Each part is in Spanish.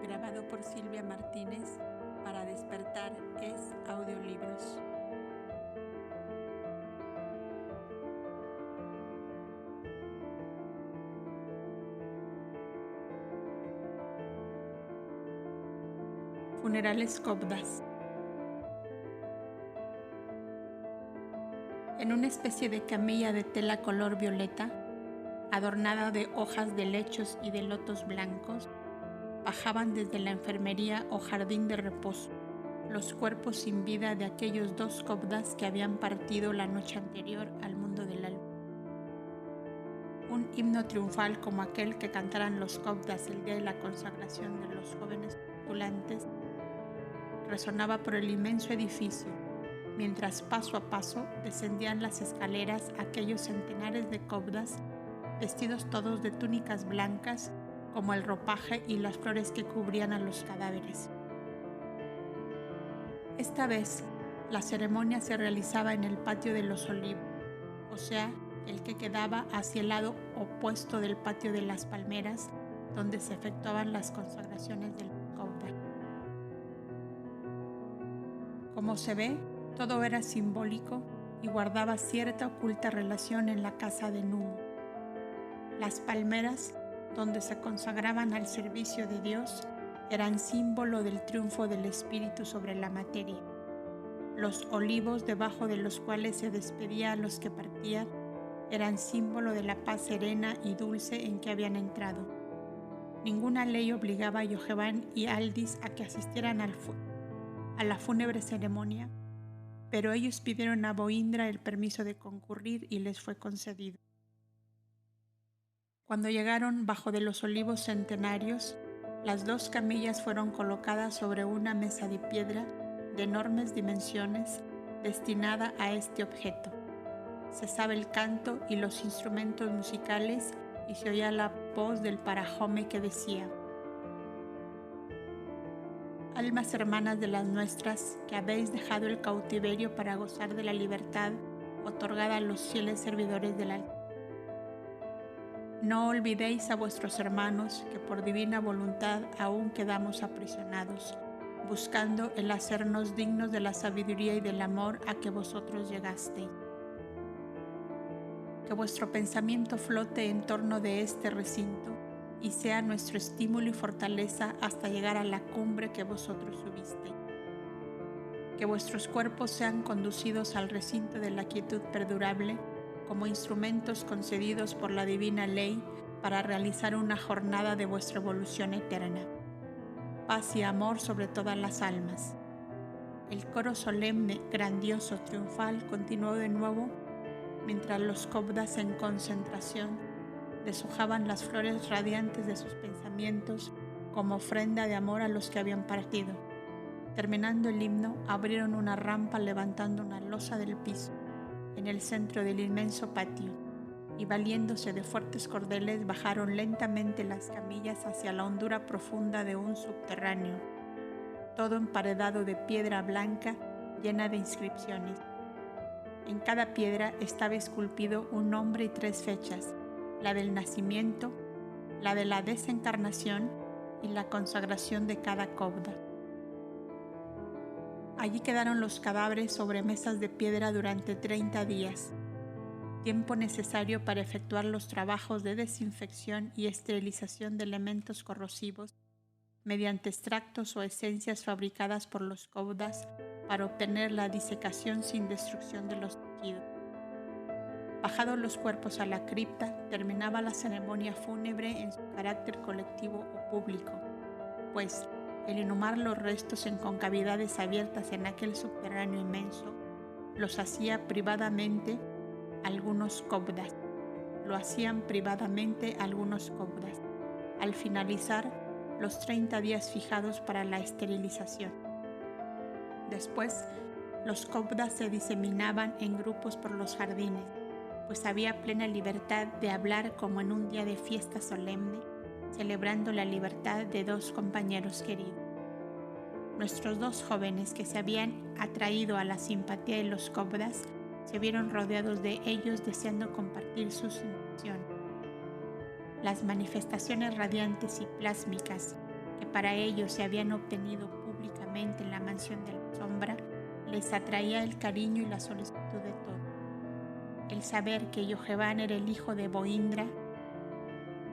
grabado por Silvia Martínez para Despertar es Audiolibros. Funerales Cobdas. En una especie de camilla de tela color violeta, adornada de hojas de helechos y de lotos blancos, bajaban desde la enfermería o jardín de reposo los cuerpos sin vida de aquellos dos cobdas que habían partido la noche anterior al mundo del alma. Un himno triunfal como aquel que cantaran los cobdas el día de la consagración de los jóvenes postulantes resonaba por el inmenso edificio, mientras paso a paso descendían las escaleras aquellos centenares de cobdas, vestidos todos de túnicas blancas, como el ropaje y las flores que cubrían a los cadáveres. Esta vez, la ceremonia se realizaba en el patio de los Olivos, o sea, el que quedaba hacia el lado opuesto del patio de las Palmeras, donde se efectuaban las consagraciones del cobda. Como se ve, todo era simbólico y guardaba cierta oculta relación en la casa de Numo. Las palmeras, donde se consagraban al servicio de Dios, eran símbolo del triunfo del espíritu sobre la materia. Los olivos debajo de los cuales se despedía a los que partían eran símbolo de la paz serena y dulce en que habían entrado. Ninguna ley obligaba a Yoheván y Aldis a que asistieran a la fúnebre ceremonia, pero ellos pidieron a Boindra el permiso de concurrir y les fue concedido. Cuando llegaron bajo de los olivos centenarios, las dos camillas fueron colocadas sobre una mesa de piedra de enormes dimensiones destinada a este objeto. Cesaba el canto y los instrumentos musicales y se oía la voz del parajome que decía: almas hermanas de las nuestras, que habéis dejado el cautiverio para gozar de la libertad otorgada a los fieles servidores del Altísimo. No olvidéis a vuestros hermanos que por divina voluntad aún quedamos aprisionados, buscando el hacernos dignos de la sabiduría y del amor a que vosotros llegasteis. Que vuestro pensamiento flote en torno de este recinto y sea nuestro estímulo y fortaleza hasta llegar a la cumbre que vosotros subisteis. Que vuestros cuerpos sean conducidos al recinto de la quietud perdurable como instrumentos concedidos por la divina ley para realizar una jornada de vuestra evolución eterna. Paz y amor sobre todas las almas. El coro solemne, grandioso, triunfal continuó de nuevo mientras los cobdas en concentración deshojaban las flores radiantes de sus pensamientos como ofrenda de amor a los que habían partido. Terminando el himno, abrieron una rampa levantando una losa del piso en el centro del inmenso patio y valiéndose de fuertes cordeles bajaron lentamente las camillas hacia la hondura profunda de un subterráneo, todo emparedado de piedra blanca llena de inscripciones. En cada piedra estaba esculpido un nombre y 3 fechas, la del nacimiento, la de la desencarnación y la consagración de cada cobda. Allí quedaron los cadáveres sobre mesas de piedra durante 30 días, tiempo necesario para efectuar los trabajos de desinfección y esterilización de elementos corrosivos mediante extractos o esencias fabricadas por los cobdas para obtener la disecación sin destrucción de los tejidos. Bajados los cuerpos a la cripta, terminaba la ceremonia fúnebre en su carácter colectivo o público, pues el inhumar los restos en concavidades abiertas en aquel subterráneo inmenso los hacía privadamente algunos cobdas. Lo hacían privadamente algunos cobdas, al finalizar los 30 días fijados para la esterilización. Después, los cobdas se diseminaban en grupos por los jardines, pues había plena libertad de hablar como en un día de fiesta solemne, celebrando la libertad de 2 compañeros queridos. Nuestros 2 jóvenes que se habían atraído a la simpatía de los cobdas se vieron rodeados de ellos deseando compartir sus impresiones. Las manifestaciones radiantes y plásmicas que para ellos se habían obtenido públicamente en la mansión de la sombra, les atraía el cariño y la solicitud de todo. El saber que Yoheván era el hijo de Boindra,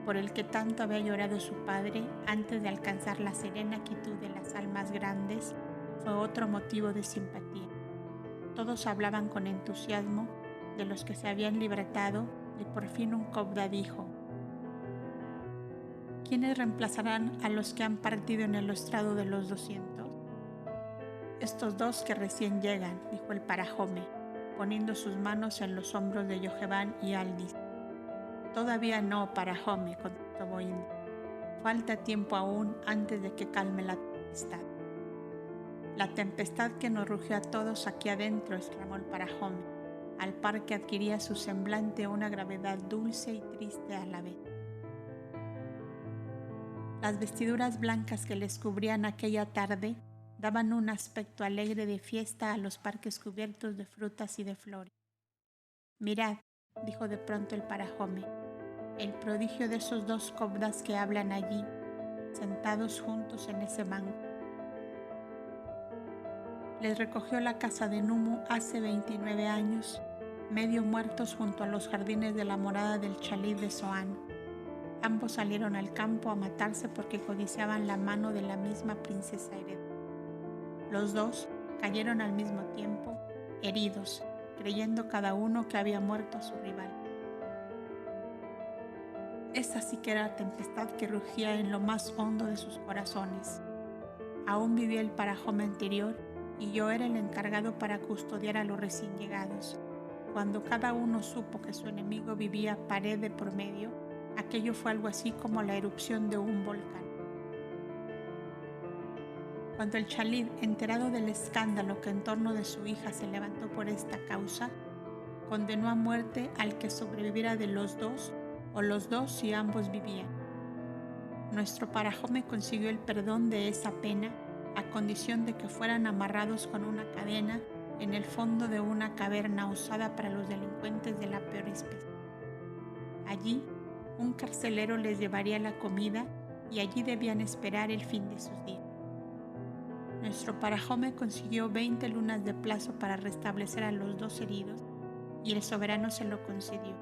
por el que tanto había llorado su padre antes de alcanzar la serena quietud de las almas grandes, fue otro motivo de simpatía. Todos hablaban con entusiasmo de los que se habían libertado y por fin un Cobda dijo: ¿quiénes reemplazarán a los que han partido en el estrado de los 200? Estos dos que recién llegan, dijo el Parajome, poniendo sus manos en los hombros de Yoheván y Aldis. Todavía no, Parajome, contestó Boindra. Falta tiempo aún antes de que calme la tempestad. La tempestad que nos rugió a todos aquí adentro, exclamó el Parajome, al par que adquiría su semblante una gravedad dulce y triste a la vez. Las vestiduras blancas que les cubrían aquella tarde daban un aspecto alegre de fiesta a los parques cubiertos de frutas y de flores. Mirad, dijo de pronto el Parajome, el prodigio de esos dos cobdas que hablan allí, sentados juntos en ese banco. Les recogió la casa de Numu hace 29 años, medio muertos junto a los jardines de la morada del Chalid de Zoán. Ambos salieron al campo a matarse porque codiciaban la mano de la misma princesa heredera. Los dos cayeron al mismo tiempo, heridos, creyendo cada uno que había muerto a su rival. Esa sí que era la tempestad que rugía en lo más hondo de sus corazones. Aún vivía el Parajome anterior y yo era el encargado para custodiar a los recién llegados. Cuando cada uno supo que su enemigo vivía pared de por medio, aquello fue algo así como la erupción de un volcán. Cuando el Chalid, enterado del escándalo que en torno de su hija se levantó por esta causa, condenó a muerte al que sobreviviera de los dos, o los dos si ambos vivían. Nuestro Parajome consiguió el perdón de esa pena a condición de que fueran amarrados con una cadena en el fondo de una caverna usada para los delincuentes de la peor especie. Allí, un carcelero les llevaría la comida y allí debían esperar el fin de sus días. Nuestro Parajome consiguió 20 lunas de plazo para restablecer a los dos heridos y el soberano se lo concedió.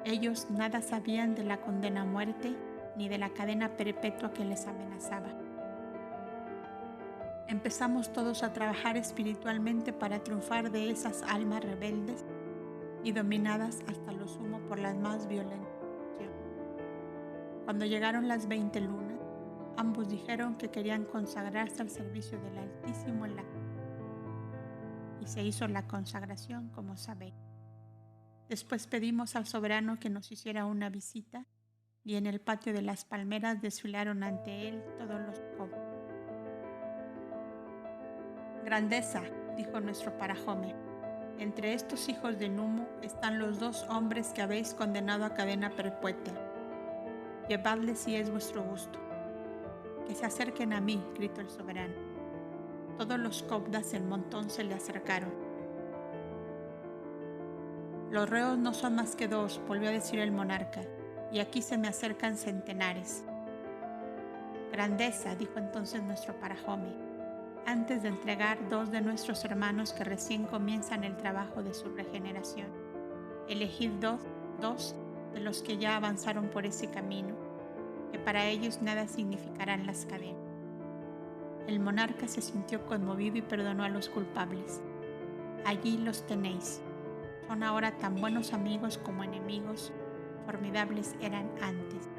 Ellos nada sabían de la condena a muerte ni de la cadena perpetua que les amenazaba. Empezamos todos a trabajar espiritualmente para triunfar de esas almas rebeldes y dominadas hasta lo sumo por las más violentas. Cuando llegaron las 20 lunas, ambos dijeron que querían consagrarse al servicio del Altísimo en la y se hizo la consagración, como sabéis. Después pedimos al soberano que nos hiciera una visita y en el patio de las palmeras desfilaron ante él todos los cobras. Grandeza, dijo nuestro Parajome, entre estos hijos de Numu están los dos hombres que habéis condenado a cadena perpetua. Llevadles si es vuestro gusto. Que se acerquen a mí, gritó el soberano. Todos los cobdas en montón se le acercaron. Los reos no son más que dos, volvió a decir el monarca, y aquí se me acercan centenares. Grandeza, dijo entonces nuestro Parajome, antes de entregar dos de nuestros hermanos que recién comienzan el trabajo de su regeneración, elegid dos de los que ya avanzaron por ese camino, que para ellos nada significarán las cadenas. El monarca se sintió conmovido y perdonó a los culpables. Allí los tenéis. Son ahora tan buenos amigos como enemigos, formidables eran antes.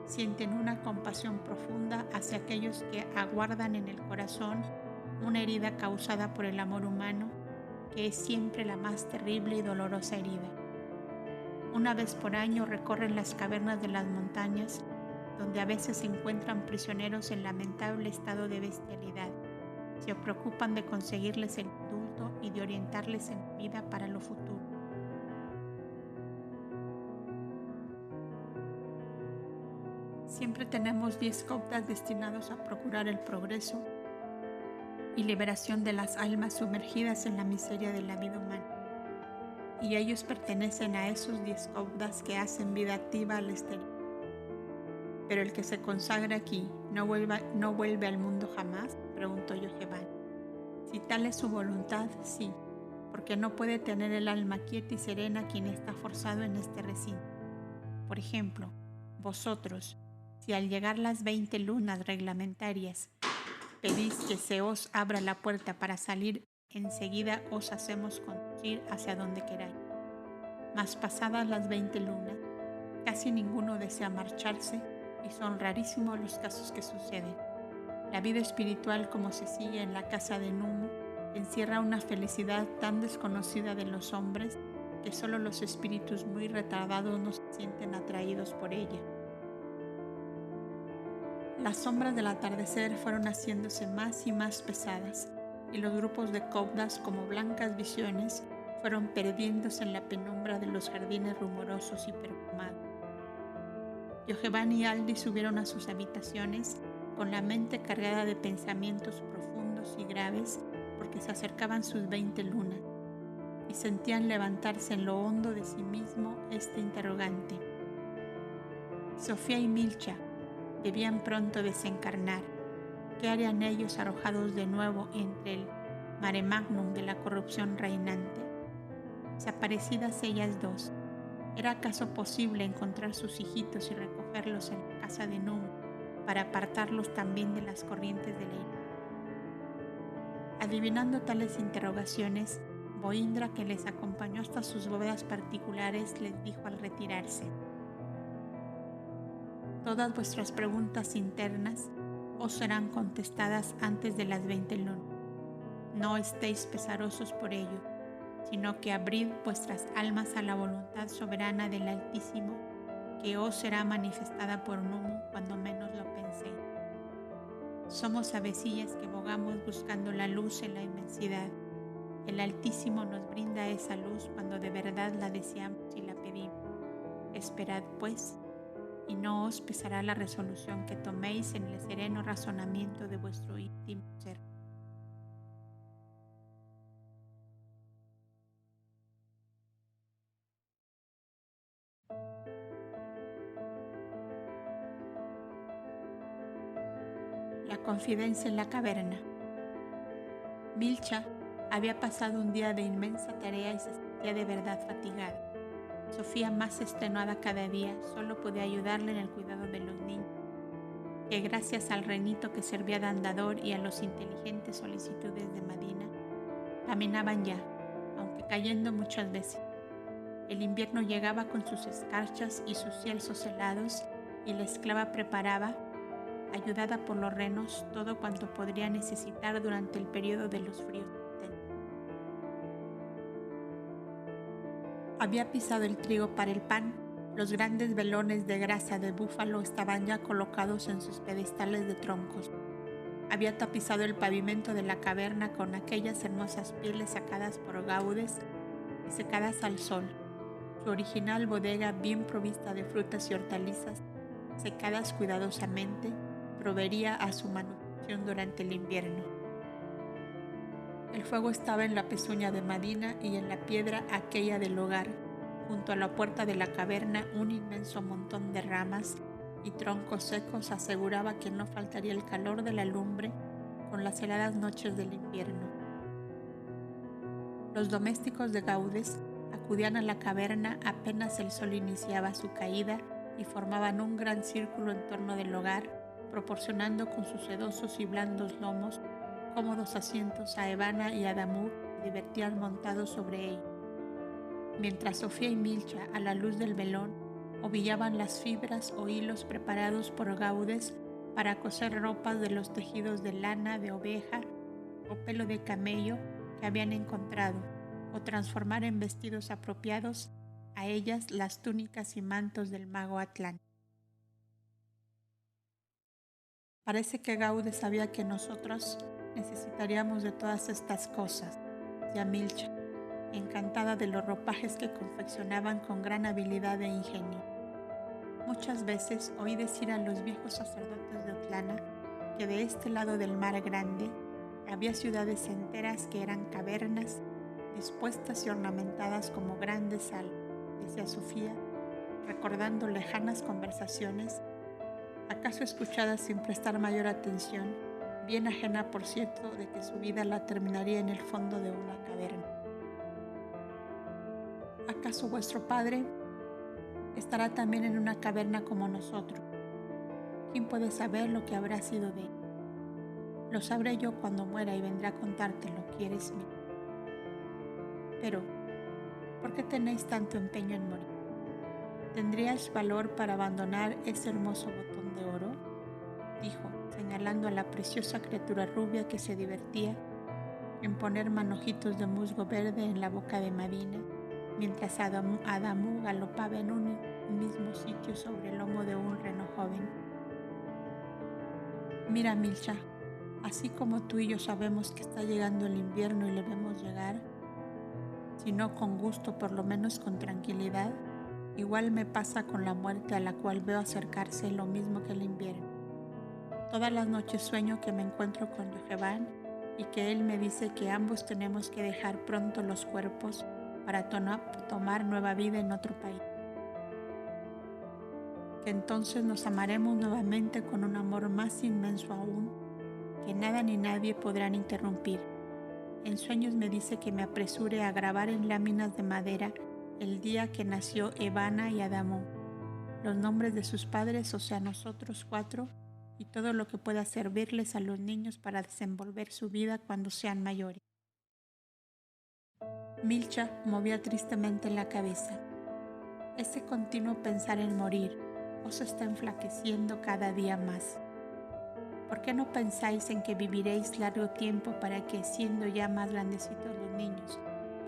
Sienten una compasión profunda hacia aquellos que aguardan en el corazón una herida causada por el amor humano, que es siempre la más terrible y dolorosa herida. Una vez por año recorren las cavernas de las montañas, donde a veces se encuentran prisioneros en lamentable estado de bestialidad. Se preocupan de conseguirles el indulto y de orientarles en vida para lo futuro. Siempre tenemos 10 coptas destinados a procurar el progreso y liberación de las almas sumergidas en la miseria de la vida humana. Y ellos pertenecen a esos 10 coptas que hacen vida activa al exterior. Pero el que se consagra aquí no vuelve al mundo jamás, preguntó Yoheván. Si tal es su voluntad, sí, porque no puede tener el alma quieta y serena quien está forzado en este recinto. Por ejemplo, vosotros, si al llegar las 20 lunas reglamentarias pedís que se os abra la puerta para salir, enseguida os hacemos conducir hacia donde queráis. Mas pasadas las 20 lunas, casi ninguno desea marcharse y son rarísimos los casos que suceden. La vida espiritual, como se sigue en la casa de Numu, encierra una felicidad tan desconocida de los hombres que solo los espíritus muy retardados no se sienten atraídos por ella. Las sombras del atardecer fueron haciéndose más y más pesadas, y los grupos de caudas, como blancas visiones, fueron perdiéndose en la penumbra de los jardines rumorosos y perfumados. Yoheván y Aldi subieron a sus habitaciones con la mente cargada de pensamientos profundos y graves porque se acercaban sus 20 lunas y sentían levantarse en lo hondo de sí mismo este interrogante. Sofía y Milcha debían pronto desencarnar. ¿Qué harían ellos arrojados de nuevo entre el mare magnum de la corrupción reinante? Desaparecidas ellas dos, ¿era acaso posible encontrar sus hijitos y recogerlos en la casa de Numu para apartarlos también de las corrientes de la ira? Adivinando tales interrogaciones, Boindra, que les acompañó hasta sus bóvedas particulares, les dijo al retirarse: todas vuestras preguntas internas os serán contestadas antes de las 20 lunas. No estéis pesarosos por ello, sino que abrid vuestras almas a la voluntad soberana del Altísimo, que os será manifestada por Numu cuando menos lo penséis. Somos avecillas que bogamos buscando la luz en la inmensidad. El Altísimo nos brinda esa luz cuando de verdad la deseamos y la pedimos. Esperad, pues, y no os pesará la resolución que toméis en el sereno razonamiento de vuestro íntimo ser. La confidencia en la caverna. Milcha había pasado un día de inmensa tarea y se sentía de verdad fatigada. Sofía, más extenuada cada día, solo podía ayudarle en el cuidado de los niños, que gracias al renito que servía de andador y a los inteligentes solicitudes de Madina, caminaban ya, aunque cayendo muchas veces. El invierno llegaba con sus escarchas y sus cielos helados, y la esclava preparaba, ayudada por los renos, todo cuanto podría necesitar durante el periodo de los fríos intensos. Había pisado el trigo para el pan. Los grandes velones de grasa de búfalo estaban ya colocados en sus pedestales de troncos. Había tapizado el pavimento de la caverna con aquellas hermosas pieles sacadas por Gaudes y secadas al sol. Su original bodega, bien provista de frutas y hortalizas, secadas cuidadosamente, proveería a su manutención durante el invierno. El fuego estaba en la pezuña de Madina y en la piedra aquella del hogar. Junto a la puerta de la caverna, un inmenso montón de ramas y troncos secos aseguraba que no faltaría el calor de la lumbre con las heladas noches del invierno. Los domésticos de Gaudes acudían a la caverna apenas el sol iniciaba su caída y formaban un gran círculo en torno del hogar, proporcionando con sus sedosos y blandos lomos cómodos asientos a Evana y a Damur, que divertían montados sobre ellos. Mientras Sofía y Milcha, a la luz del velón, ovillaban las fibras o hilos preparados por Gaudes para coser ropas de los tejidos de lana de oveja o pelo de camello que habían encontrado, o transformar en vestidos apropiados a ellas las túnicas y mantos del mago Atlán. Parece que Gaudes sabía que nosotros necesitaríamos de todas estas cosas, decía Milcha, encantada de los ropajes que confeccionaban con gran habilidad e ingenio. Muchas veces oí decir a los viejos sacerdotes de Otlana que de este lado del mar grande había ciudades enteras que eran cavernas dispuestas y ornamentadas como grandes salas, decía Sofía, recordando lejanas conversaciones ¿Acaso escuchada sin prestar mayor atención, bien ajena por cierto de que su vida la terminaría en el fondo de una caverna? ¿Acaso vuestro padre estará también en una caverna como nosotros? ¿Quién puede saber lo que habrá sido de él? Lo sabré yo cuando muera y vendré a contártelo, ¿quieres mío? Pero, ¿por qué tenéis tanto empeño en morir? ¿Tendríais valor para abandonar ese hermoso botón de oro? Dijo, señalando a la preciosa criatura rubia que se divertía en poner manojitos de musgo verde en la boca de Madina, mientras Adamu galopaba en un mismo sitio sobre el lomo de un reno joven. Mira, Milcha, así como tú y yo sabemos que está llegando el invierno y le vemos llegar, si no con gusto, por lo menos con tranquilidad, igual me pasa con la muerte a la cual veo acercarse lo mismo que el invierno. Todas las noches sueño que me encuentro con Yoheván y que él me dice que ambos tenemos que dejar pronto los cuerpos para tomar nueva vida en otro país. Que entonces nos amaremos nuevamente con un amor más inmenso aún, que nada ni nadie podrán interrumpir. En sueños me dice que me apresure a grabar en láminas de madera el día que nació Evana y Adamo, los nombres de sus padres, o sea, nosotros 4, y todo lo que pueda servirles a los niños para desenvolver su vida cuando sean mayores. Milcha movía tristemente la cabeza. Ese continuo pensar en morir os está enflaqueciendo cada día más. ¿Por qué no pensáis en que viviréis largo tiempo para que, siendo ya más grandecitos los niños,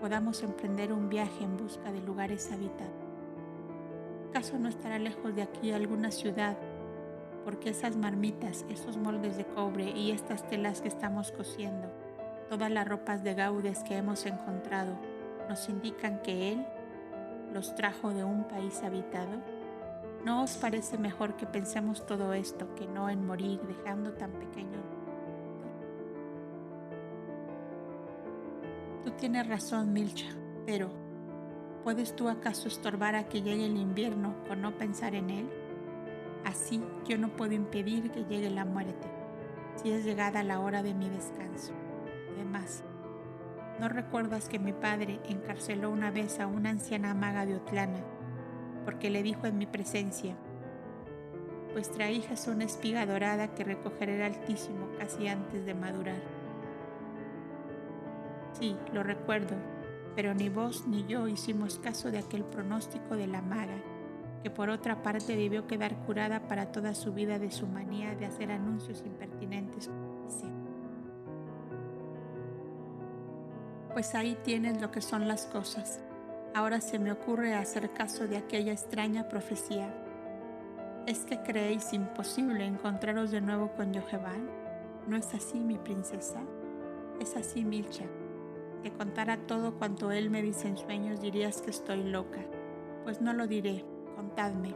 podamos emprender un viaje en busca de lugares habitados? ¿Acaso no estará lejos de aquí alguna ciudad? Porque esas marmitas, esos moldes de cobre y estas telas que estamos cosiendo, todas las ropas de gaudes que hemos encontrado, nos indican que Él los trajo de un país habitado. ¿No os parece mejor que pensemos todo esto que no en morir dejando tan pequeño? Tú tienes razón, Milcha, pero ¿puedes tú acaso estorbar a que llegue el invierno con no pensar en él? Así yo no puedo impedir que llegue la muerte, si es llegada la hora de mi descanso. Además, ¿no recuerdas que mi padre encarceló una vez a una anciana maga de Otlana porque le dijo en mi presencia: vuestra hija es una espiga dorada que recogerá el Altísimo casi antes de madurar? Sí, lo recuerdo, pero ni vos ni yo hicimos caso de aquel pronóstico de la maga, que por otra parte debió quedar curada para toda su vida de su manía de hacer anuncios impertinentes. Pues ahí tienes lo que son las cosas. Ahora se me ocurre hacer caso de aquella extraña profecía. ¿Es que creéis imposible encontraros de nuevo con Yoheván? ¿No es así, mi princesa? Es así, Milcha. Te contara todo cuanto él me dice en sueños, dirías que estoy loca. Pues no lo diré, contadme.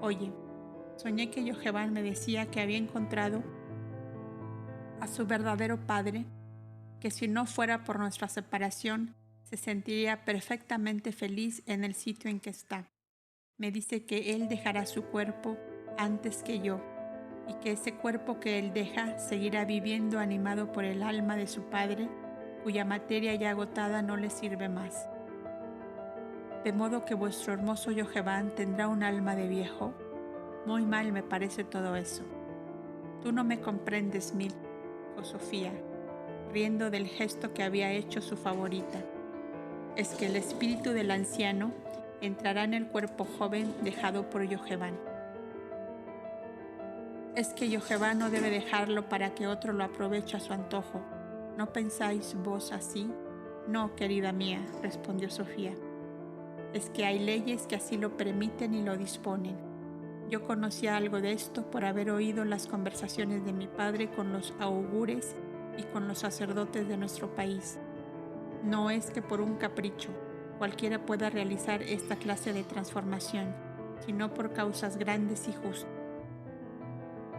Oye, soñé que Yoheván me decía que había encontrado a su verdadero padre, que si no fuera por nuestra separación, se sentiría perfectamente feliz en el sitio en que está. Me dice que él dejará su cuerpo antes que yo, y que ese cuerpo que él deja seguirá viviendo animado por el alma de su padre, cuya materia ya agotada no le sirve más. De modo que vuestro hermoso Yoheván tendrá un alma de viejo. Muy mal me parece todo eso. Tú no me comprendes, dijo Sofía, riendo del gesto que había hecho su favorita. Es que el espíritu del anciano entrará en el cuerpo joven dejado por Yoheván. Es que Yoheván no debe dejarlo para que otro lo aproveche a su antojo. ¿No pensáis vos así? No, querida mía, respondió Sofía. Es que hay leyes que así lo permiten y lo disponen. Yo conocía algo de esto por haber oído las conversaciones de mi padre con los augures y con los sacerdotes de nuestro país. No es que por un capricho cualquiera pueda realizar esta clase de transformación, sino por causas grandes y justas.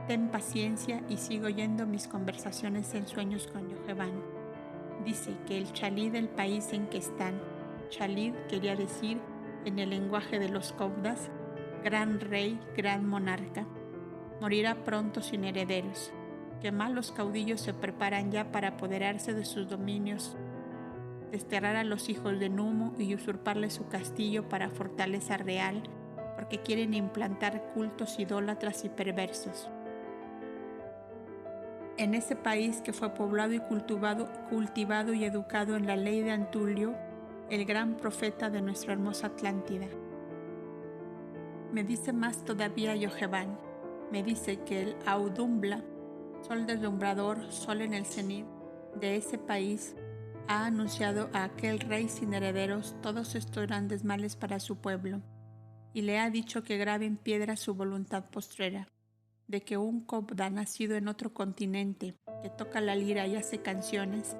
Ten paciencia y sigo oyendo mis conversaciones en sueños con Yoheván. Dice que el chalí del país en que están, chalí quería decir en el lenguaje de los cobdas, gran rey, gran monarca, morirá pronto sin herederos. Que malos caudillos se preparan ya para apoderarse de sus dominios, desterrar a los hijos de Numo y usurparle su castillo para fortaleza real, porque quieren implantar cultos idólatras y perversos. En ese país que fue poblado y cultivado y educado en la ley de Antulio, el gran profeta de nuestra hermosa Atlántida. Me dice más todavía Yoheván, me dice que el Audumbla, sol deslumbrador, sol en el cenit de ese país, ha anunciado a aquel rey sin herederos todos estos grandes males para su pueblo, y le ha dicho que grabe en piedra su voluntad postrera, de que un Cobda nacido en otro continente, que toca la lira y hace canciones,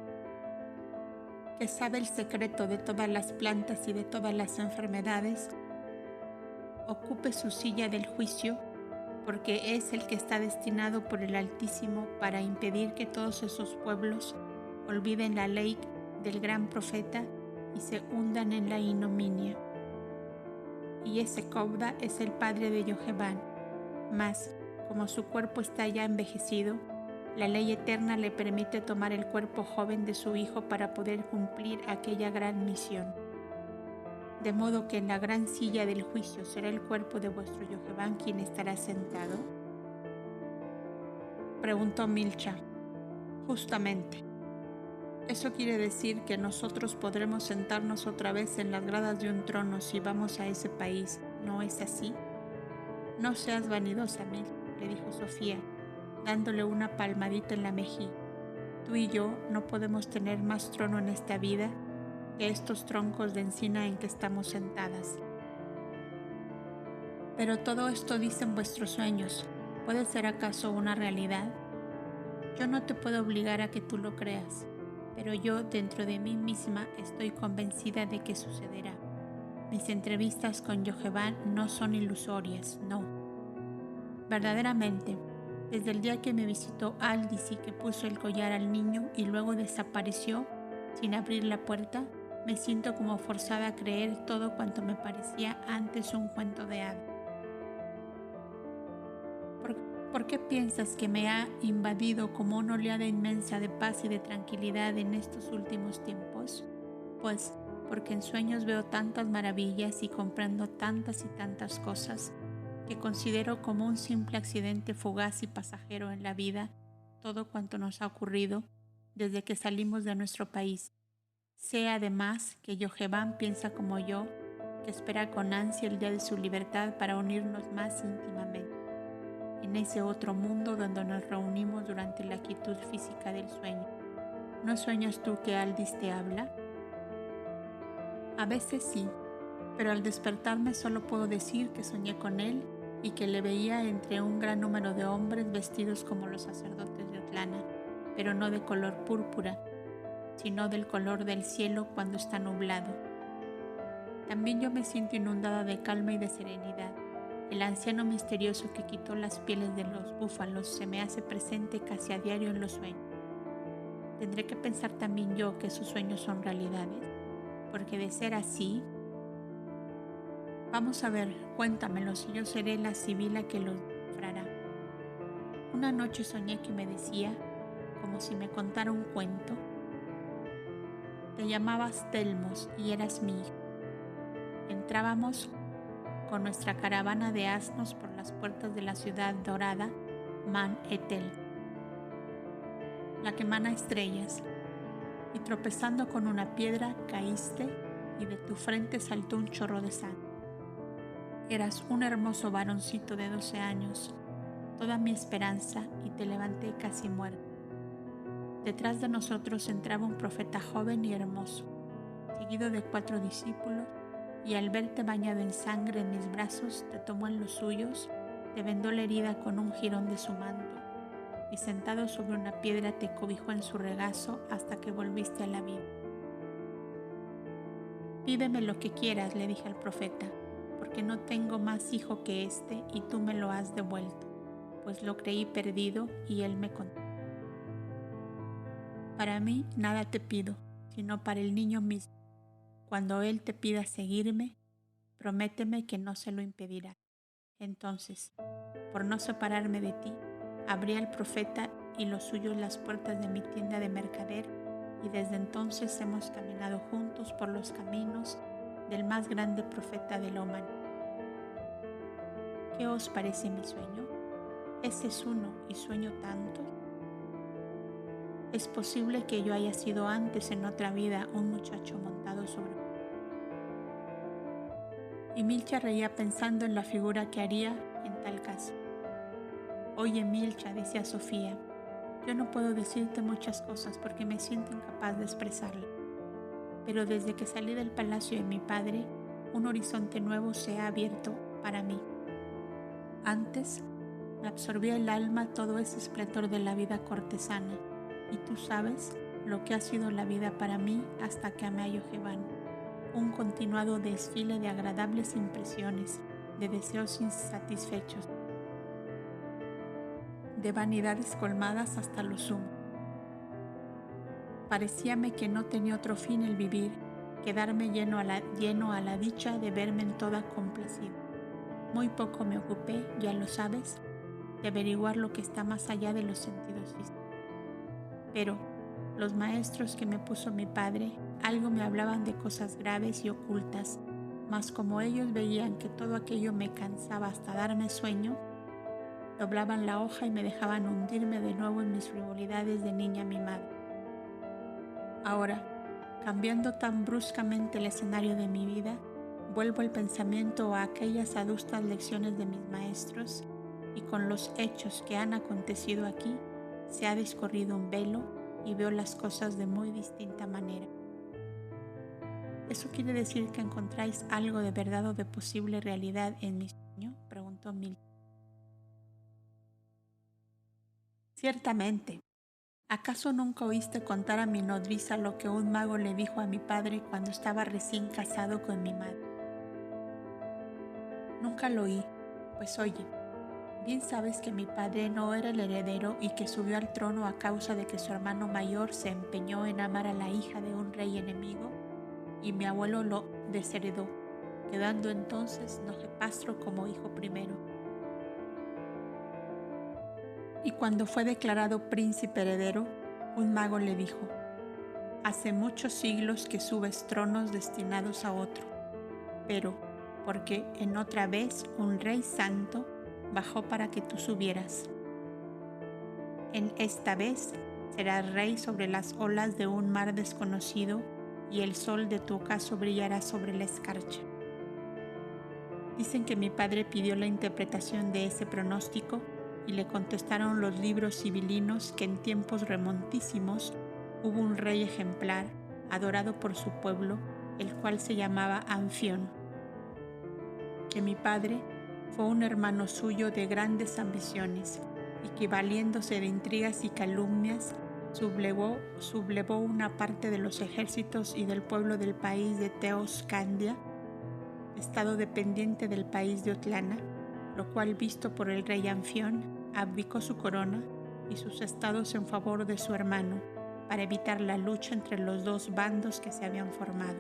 que sabe el secreto de todas las plantas y de todas las enfermedades, ocupe su silla del juicio, porque es el que está destinado por el Altísimo para impedir que todos esos pueblos olviden la ley del gran profeta y se hundan en la ignominia. Y ese Cobda es el padre de Yoheván, mas como su cuerpo está ya envejecido, la ley eterna le permite tomar el cuerpo joven de su hijo para poder cumplir aquella gran misión. De modo que en la gran silla del juicio será el cuerpo de vuestro Yoheván quien estará sentado. Preguntó Milcha. Justamente. Eso quiere decir que nosotros podremos sentarnos otra vez en las gradas de un trono si vamos a ese país, ¿no es así? No seas vanidosa, Milcha, le dijo Sofía, dándole una palmadita en la mejilla. Tú y yo no podemos tener más trono en esta vida que estos troncos de encina en que estamos sentadas. Pero todo esto dicen vuestros sueños. ¿Puede ser acaso una realidad? Yo no te puedo obligar a que tú lo creas, pero yo dentro de mí misma estoy convencida de que sucederá. Mis entrevistas con Yoheván no son ilusorias, no. Verdaderamente, desde el día que me visitó Aldis y que puso el collar al niño y luego desapareció sin abrir la puerta, me siento como forzada a creer todo cuanto me parecía antes un cuento de hadas. ¿Por qué piensas que me ha invadido como una oleada inmensa de paz y de tranquilidad en estos últimos tiempos? Pues porque en sueños veo tantas maravillas y comprendo tantas y tantas cosas que considero como un simple accidente fugaz y pasajero en la vida todo cuanto nos ha ocurrido desde que salimos de nuestro país. Sé además que Yoheván piensa como yo, que espera con ansia el día de su libertad para unirnos más íntimamente en ese otro mundo donde nos reunimos durante la quietud física del sueño. ¿No sueñas tú que Aldis te habla? A veces sí, pero al despertarme solo puedo decir que soñé con él y que le veía entre un gran número de hombres vestidos como los sacerdotes de Otlana, pero no de color púrpura, sino del color del cielo cuando está nublado. También yo me siento inundada de calma y de serenidad. El anciano misterioso que quitó las pieles de los búfalos se me hace presente casi a diario en los sueños. Tendré que pensar también yo que esos sueños son realidades, porque de ser así... Vamos a ver, cuéntamelos y yo seré la sibila que los descifrará. Una noche soñé que me decía, como si me contara un cuento, te llamabas Telmos y eras mi hijo. Entrábamos con nuestra caravana de asnos por las puertas de la ciudad dorada, Man Etel, la que emana estrellas, y tropezando con una piedra caíste y de tu frente saltó un chorro de sangre. Eras un hermoso varoncito de 12 años, toda mi esperanza, y te levanté casi muerto. Detrás de nosotros entraba un profeta joven y hermoso, seguido de 4 discípulos, y al verte bañado en sangre en mis brazos, te tomó en los suyos, te vendó la herida con un jirón de su manto, y sentado sobre una piedra te cobijó en su regazo hasta que volviste a la vida. Pídeme lo que quieras, le dije al profeta, porque no tengo más hijo que este, y tú me lo has devuelto, pues lo creí perdido, y él me contó. Para mí nada te pido, sino para el niño mismo. Cuando él te pida seguirme, prométeme que no se lo impedirá. Entonces, por no separarme de ti, abrí al profeta y los suyos las puertas de mi tienda de mercader, y desde entonces hemos caminado juntos por los caminos del más grande profeta de la humanidad. ¿Qué os parece mi sueño? ¿Ese es uno y sueño tanto? Es posible que yo haya sido antes en otra vida un muchacho montado sobre un... Y Milcha reía pensando en la figura que haría en tal caso. Oye, Milcha, decía Sofía, yo no puedo decirte muchas cosas porque me siento incapaz de expresarlas. Pero desde que salí del palacio de mi padre, un horizonte nuevo se ha abierto para mí. Antes me absorbía el alma todo ese esplendor de la vida cortesana, y tú sabes lo que ha sido la vida para mí hasta que amé a Yoheván, un continuado desfile de agradables impresiones, de deseos insatisfechos, de vanidades colmadas hasta lo sumo. Parecíame que no tenía otro fin el vivir, quedarme lleno a la dicha de verme en toda complacida. Muy poco me ocupé, ya lo sabes, de averiguar lo que está más allá de los sentidos físicos. Pero los maestros que me puso mi padre, algo me hablaban de cosas graves y ocultas, mas como ellos veían que todo aquello me cansaba hasta darme sueño, doblaban la hoja y me dejaban hundirme de nuevo en mis frivolidades de niña mimada. Ahora, cambiando tan bruscamente el escenario de mi vida, vuelvo el pensamiento a aquellas adustas lecciones de mis maestros, y con los hechos que han acontecido aquí, se ha descorrido un velo y veo las cosas de muy distinta manera. ¿Eso quiere decir que encontráis algo de verdad o de posible realidad en mi sueño?, preguntó Milcha. Ciertamente. ¿Acaso nunca oíste contar a mi nodriza lo que un mago le dijo a mi padre cuando estaba recién casado con mi madre? Nunca lo oí. Pues oye, bien sabes que mi padre no era el heredero y que subió al trono a causa de que su hermano mayor se empeñó en amar a la hija de un rey enemigo, y mi abuelo lo desheredó, quedando entonces Nojepastro como hijo primero. Y cuando fue declarado príncipe heredero, un mago le dijo: hace muchos siglos que subes tronos destinados a otro, pero porque en otra vez un rey santo bajó para que tú subieras. En esta vez serás rey sobre las olas de un mar desconocido, y el sol de tu ocaso brillará sobre la escarcha. Dicen que mi padre pidió la interpretación de ese pronóstico, y le contestaron los libros sibilinos que en tiempos remontísimos hubo un rey ejemplar, adorado por su pueblo, el cual se llamaba Anfión. Que mi padre fue un hermano suyo de grandes ambiciones, y que valiéndose de intrigas y calumnias, sublevó una parte de los ejércitos y del pueblo del país de Teoscandia, estado dependiente del país de Otlana, lo cual, visto por el rey Anfión, abdicó su corona y sus estados en favor de su hermano, para evitar la lucha entre los dos bandos que se habían formado.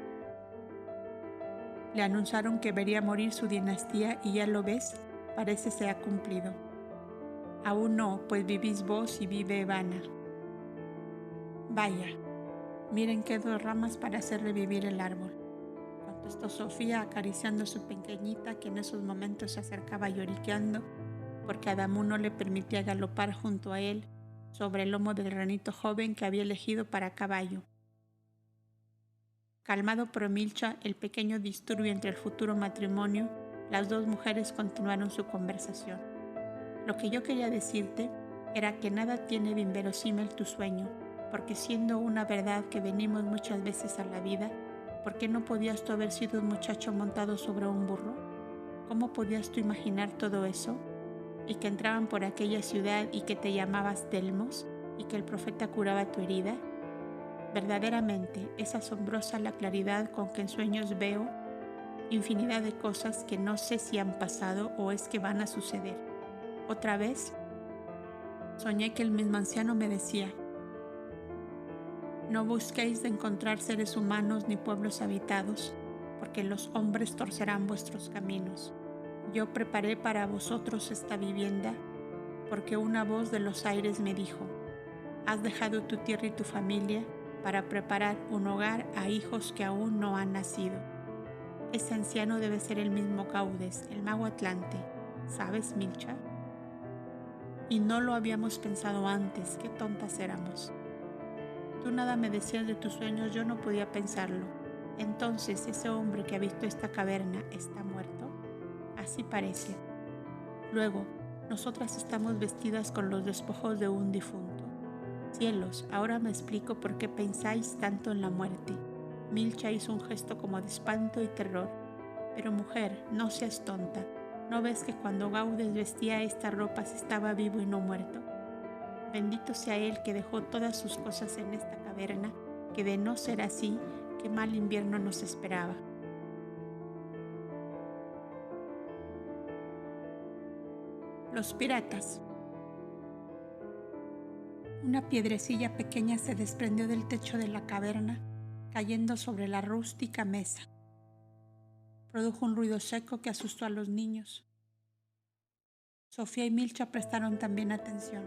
Le anunciaron que vería morir su dinastía, y ya lo ves, parece se ha cumplido. Aún no, pues vivís vos y vive Evana. Vaya, miren qué dos ramas para hacer revivir el árbol. Contestó Sofía, acariciando a su pequeñita, que en esos momentos se acercaba lloriqueando, porque Adamu no le permitía galopar junto a él sobre el lomo del ranito joven que había elegido para caballo. Calmado por Milcha el pequeño disturbio entre el futuro matrimonio, las dos mujeres continuaron su conversación. Lo que yo quería decirte era que nada tiene de inverosímil tu sueño, porque siendo una verdad que venimos muchas veces a la vida, ¿por qué no podías tú haber sido un muchacho montado sobre un burro? ¿Cómo podías tú imaginar todo eso? Y que entraban por aquella ciudad y que te llamabas Delmos y que el profeta curaba tu herida. Verdaderamente es asombrosa la claridad con que en sueños veo infinidad de cosas que no sé si han pasado o es que van a suceder. Otra vez soñé que el mismo anciano me decía: no busquéis de encontrar seres humanos ni pueblos habitados, porque los hombres torcerán vuestros caminos. Yo preparé para vosotros esta vivienda, porque una voz de los aires me dijo: has dejado tu tierra y tu familia para preparar un hogar a hijos que aún no han nacido. Ese anciano debe ser el mismo Gaudes, el mago Atlante. ¿Sabes, Milcha? Y no lo habíamos pensado antes, qué tontas éramos. Tú nada me decías de tus sueños, yo no podía pensarlo. Entonces, ¿ese hombre que ha visto esta caverna está muerto? Así parece. Luego, nosotras estamos vestidas con los despojos de un difunto. Cielos, ahora me explico por qué pensáis tanto en la muerte. Milcha hizo un gesto como de espanto y terror. Pero mujer, no seas tonta. ¿No ves que cuando Gaudes vestía estas ropas estaba vivo y no muerto? Bendito sea él que dejó todas sus cosas en esta caverna, que de no ser así, qué mal invierno nos esperaba. Los piratas. Una piedrecilla pequeña se desprendió del techo de la caverna, cayendo sobre la rústica mesa. Produjo un ruido seco que asustó a los niños. Sofía y Milcha prestaron también atención.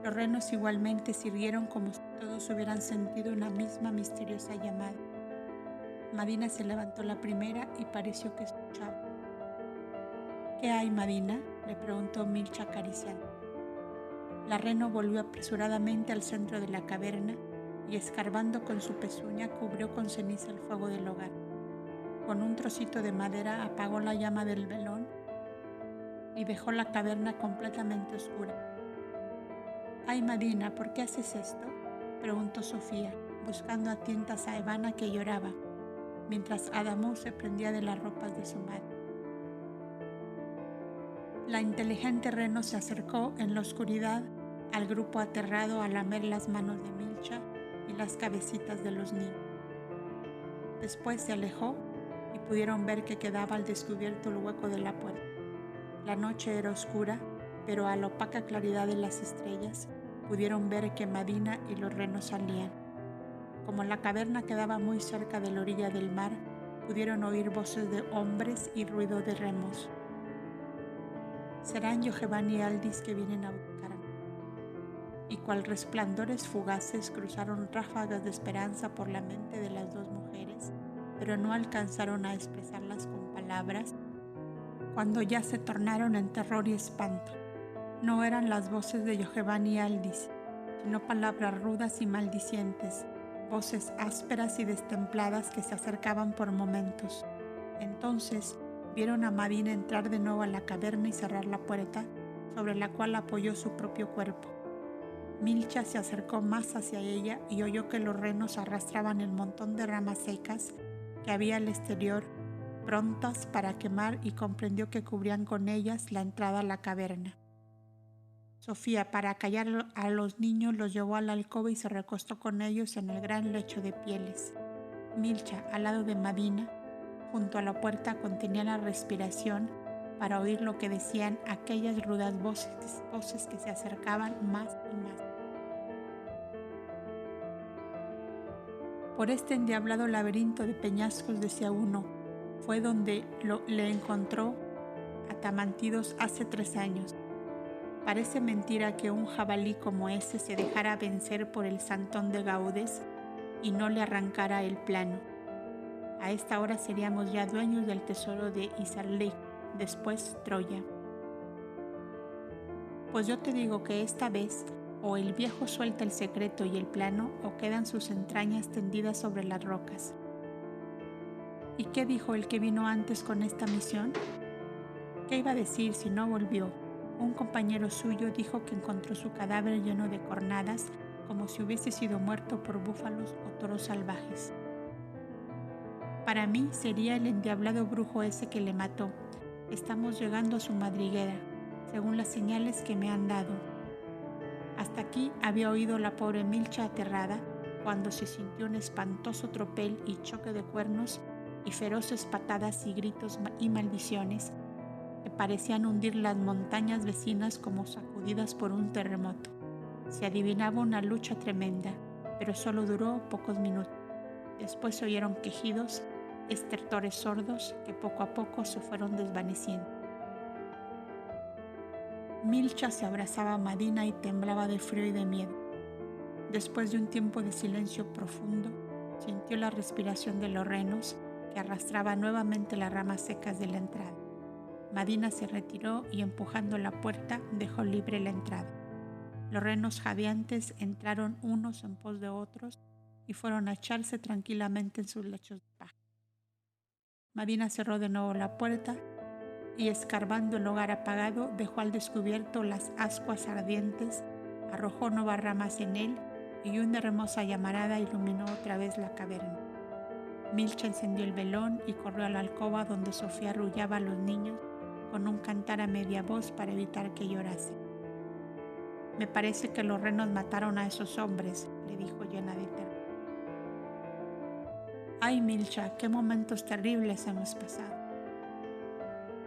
Los renos igualmente sirvieron como si todos hubieran sentido una misma misteriosa llamada. Madina se levantó la primera y pareció que escuchaba. ¿Qué hay, Madina?, le preguntó Milcha acariciando. La reno volvió apresuradamente al centro de la caverna y, escarbando con su pezuña, cubrió con ceniza el fuego del hogar. Con un trocito de madera apagó la llama del velón y dejó la caverna completamente oscura. «Ay, Madina, ¿por qué haces esto?», preguntó Sofía, buscando a tientas a Evana, que lloraba, mientras Adamu se prendía de las ropas de su madre. La inteligente reno se acercó en la oscuridad al grupo aterrado a lamer las manos de Milcha y las cabecitas de los niños. Después se alejó y pudieron ver que quedaba al descubierto el hueco de la puerta. La noche era oscura, pero a la opaca claridad de las estrellas pudieron ver que Madina y los renos salían. Como la caverna quedaba muy cerca de la orilla del mar, pudieron oír voces de hombres y ruido de remos. Serán Yoheván y Aldis que vienen a buscarme. Y cual resplandores fugaces cruzaron ráfagas de esperanza por la mente de las dos mujeres, pero no alcanzaron a expresarlas con palabras, cuando ya se tornaron en terror y espanto. No eran las voces de Yoheván y Aldis, sino palabras rudas y maldicientes, voces ásperas y destempladas que se acercaban por momentos. Entonces vieron a Madina entrar de nuevo a la caverna y cerrar la puerta, sobre la cual apoyó su propio cuerpo. Milcha se acercó más hacia ella y oyó que los renos arrastraban el montón de ramas secas que había al exterior, prontas para quemar, y comprendió que cubrían con ellas la entrada a la caverna. Sofía, para callar a los niños, los llevó a la alcoba y se recostó con ellos en el gran lecho de pieles. Milcha, al lado de Madina, junto a la puerta, contenía la respiración para oír lo que decían aquellas rudas voces que se acercaban más y más. Por este endiablado laberinto de peñascos, decía uno, fue donde le encontró Atamantidos hace 3 años. Parece mentira que un jabalí como ese se dejara vencer por el santón de Gaudes y no le arrancara el plano. A esta hora seríamos ya dueños del tesoro de Izarlik, después Troya. Pues yo te digo que esta vez o el viejo suelta el secreto y el plano, o quedan sus entrañas tendidas sobre las rocas. ¿Y qué dijo el que vino antes con esta misión? ¿Qué iba a decir si no volvió? Un compañero suyo dijo que encontró su cadáver lleno de cornadas, como si hubiese sido muerto por búfalos o toros salvajes. Para mí sería el endiablado brujo ese que le mató. Estamos llegando a su madriguera, según las señales que me han dado. Hasta aquí había oído la pobre Milcha aterrada, cuando se sintió un espantoso tropel y choque de cuernos y feroces patadas y gritos y maldiciones que parecían hundir las montañas vecinas como sacudidas por un terremoto. Se adivinaba una lucha tremenda, pero solo duró pocos minutos. Después se oyeron quejidos, estertores sordos que poco a poco se fueron desvaneciendo. Milcha se abrazaba a Madina y temblaba de frío y de miedo. Después de un tiempo de silencio profundo, sintió la respiración de los renos que arrastraba nuevamente las ramas secas de la entrada. Madina se retiró y empujando la puerta dejó libre la entrada. Los renos jadeantes entraron unos en pos de otros y fueron a echarse tranquilamente en sus lechos de paja. Madina cerró de nuevo la puerta y escarbando el hogar apagado dejó al descubierto las ascuas ardientes, arrojó nuevas ramas en él y una hermosa llamarada iluminó otra vez la caverna. Milcha encendió el velón y corrió a la alcoba donde Sofía arrullaba a los niños con un cantar a media voz para evitar que llorasen. Me parece que los renos mataron a esos hombres, le dijo llena de terror. Ay, Milcha, qué momentos terribles hemos pasado.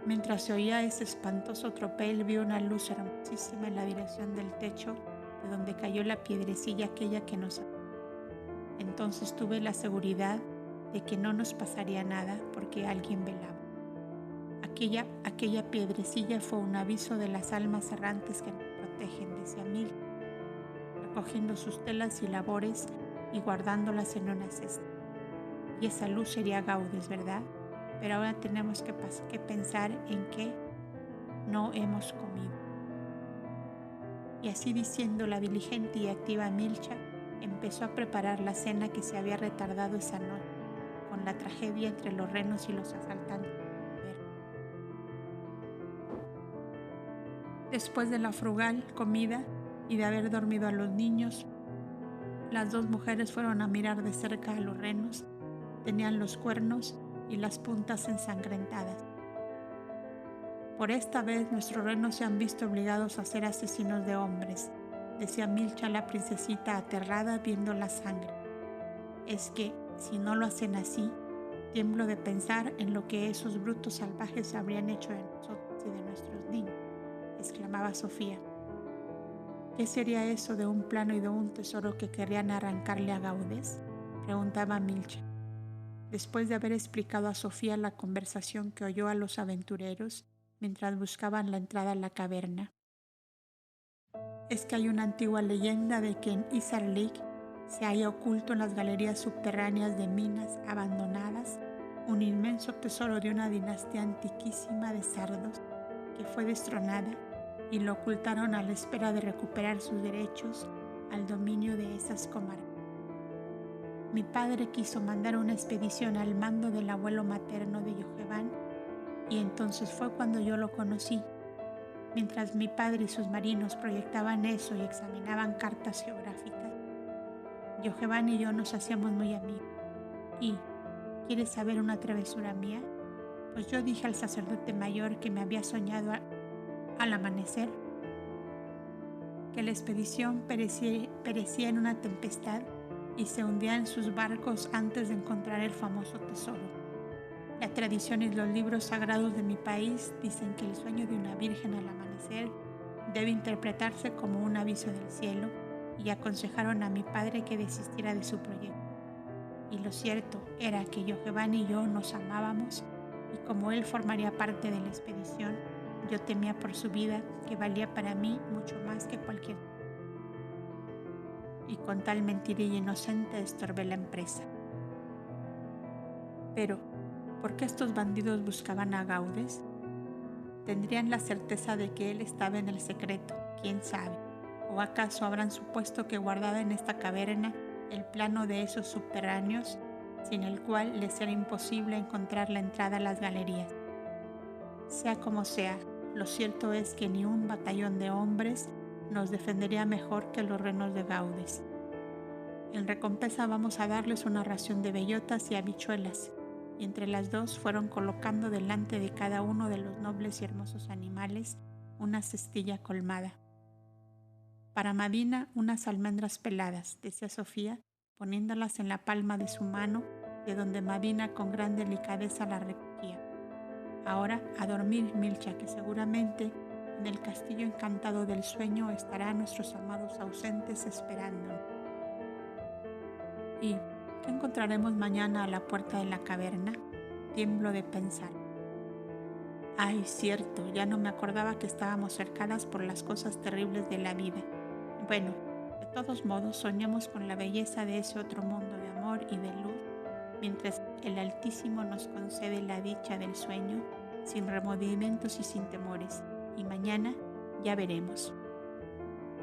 Mientras se oía ese espantoso tropel, vio una luz hermosísima en la dirección del techo de donde cayó la piedrecilla aquella que nos ató. Entonces tuve la seguridad de que no nos pasaría nada porque alguien velaba. Aquella piedrecilla fue un aviso de las almas errantes que nos protegen, decía Mil, recogiendo sus telas y labores y guardándolas en una cesta. Y esa luz sería Gaudes, ¿verdad? Pero ahora tenemos que pensar en que no hemos comido. Y así diciendo, la diligente y activa Milcha empezó a preparar la cena que se había retardado esa noche, con la tragedia entre los renos y los asaltantes. Después de la frugal comida y de haber dormido a los niños, las dos mujeres fueron a mirar de cerca a los renos. Tenían los cuernos y las puntas ensangrentadas. Por esta vez nuestros renos se han visto obligados a ser asesinos de hombres, decía Milcha la princesita aterrada viendo la sangre. Es que, si no lo hacen así, tiemblo de pensar en lo que esos brutos salvajes habrían hecho de nosotros y de nuestros niños, exclamaba Sofía. ¿Qué sería eso de un plano y de un tesoro que querrían arrancarle a Gaudes?, preguntaba Milcha. Después de haber explicado a Sofía la conversación que oyó a los aventureros mientras buscaban la entrada a la caverna. Es que hay una antigua leyenda de que en Isarlik se halla oculto en las galerías subterráneas de minas abandonadas un inmenso tesoro de una dinastía antiquísima de sardos que fue destronada y lo ocultaron a la espera de recuperar sus derechos al dominio de esas comarcas. Mi padre quiso mandar una expedición al mando del abuelo materno de Yoheván y entonces fue cuando yo lo conocí. Mientras mi padre y sus marinos proyectaban eso y examinaban cartas geográficas, Yoheván y yo nos hacíamos muy amigos. Y, ¿quieres saber una travesura mía? Pues yo dije al sacerdote mayor que me había soñado al amanecer que la expedición perecía en una tempestad y se hundía en sus barcos antes de encontrar el famoso tesoro. La tradición y los libros sagrados de mi país dicen que el sueño de una virgen al amanecer debe interpretarse como un aviso del cielo y aconsejaron a mi padre que desistiera de su proyecto. Y lo cierto era que Yoheván y yo nos amábamos y como él formaría parte de la expedición, yo temía por su vida que valía para mí mucho más que cualquier. Y con tal mentirilla inocente estorbé la empresa. Pero, ¿por qué estos bandidos buscaban a Gaudes? ¿Tendrían la certeza de que él estaba en el secreto? ¿Quién sabe? ¿O acaso habrán supuesto que guardaba en esta caverna el plano de esos subterráneos, sin el cual les era imposible encontrar la entrada a las galerías? Sea como sea, lo cierto es que ni un batallón de hombres nos defendería mejor que los renos de Gaudes. En recompensa vamos a darles una ración de bellotas y habichuelas, y entre las dos fueron colocando delante de cada uno de los nobles y hermosos animales una cestilla colmada. Para Madina unas almendras peladas, decía Sofía, poniéndolas en la palma de su mano, de donde Madina con gran delicadeza las recogía. Ahora a dormir, Milcha, que seguramente en el castillo encantado del sueño estarán nuestros amados ausentes esperándonos. ¿Y qué encontraremos mañana a la puerta de la caverna? Tiemblo de pensar. Ay, cierto, ya no me acordaba que estábamos cercadas por las cosas terribles de la vida. Bueno, de todos modos, soñamos con la belleza de ese otro mundo de amor y de luz, mientras el Altísimo nos concede la dicha del sueño, sin remordimientos y sin temores, y mañana ya veremos.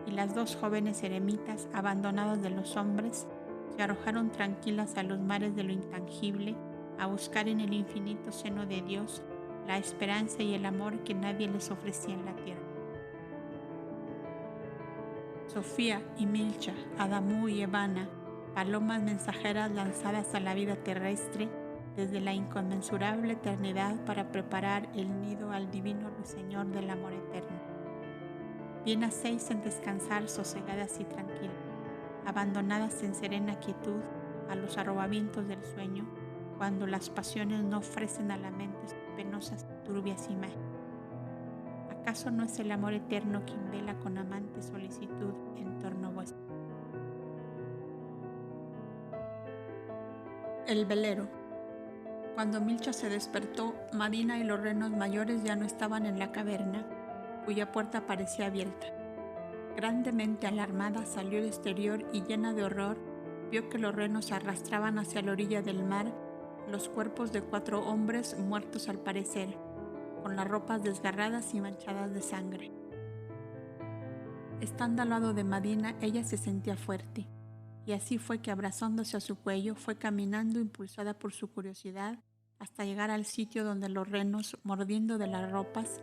Y las dos jóvenes eremitas, abandonadas de los hombres, se arrojaron tranquilas a los mares de lo intangible, a buscar en el infinito seno de Dios la esperanza y el amor que nadie les ofrecía en la tierra. Sofía y Milcha, Adamu y Evana, palomas mensajeras lanzadas a la vida terrestre desde la inconmensurable eternidad para preparar el nido al divino ruiseñor del amor eterno. Bien hacéis en descansar sosegadas y tranquilas, abandonadas en serena quietud a los arrobamientos del sueño, cuando las pasiones no ofrecen a la mente sus penosas y turbias imágenes. ¿Acaso no es el amor eterno quien vela con amante solicitud en torno vuestro? El velero. Cuando Milcha se despertó, Madina y los renos mayores ya no estaban en la caverna, cuya puerta parecía abierta. Grandemente alarmada salió al exterior y llena de horror, vio que los renos arrastraban hacia la orilla del mar los cuerpos de 4 hombres muertos al parecer, con las ropas desgarradas y manchadas de sangre. Estando al lado de Madina, ella se sentía fuerte, y así fue que, abrazándose a su cuello, fue caminando impulsada por su curiosidad hasta llegar al sitio donde los renos, mordiendo de las ropas,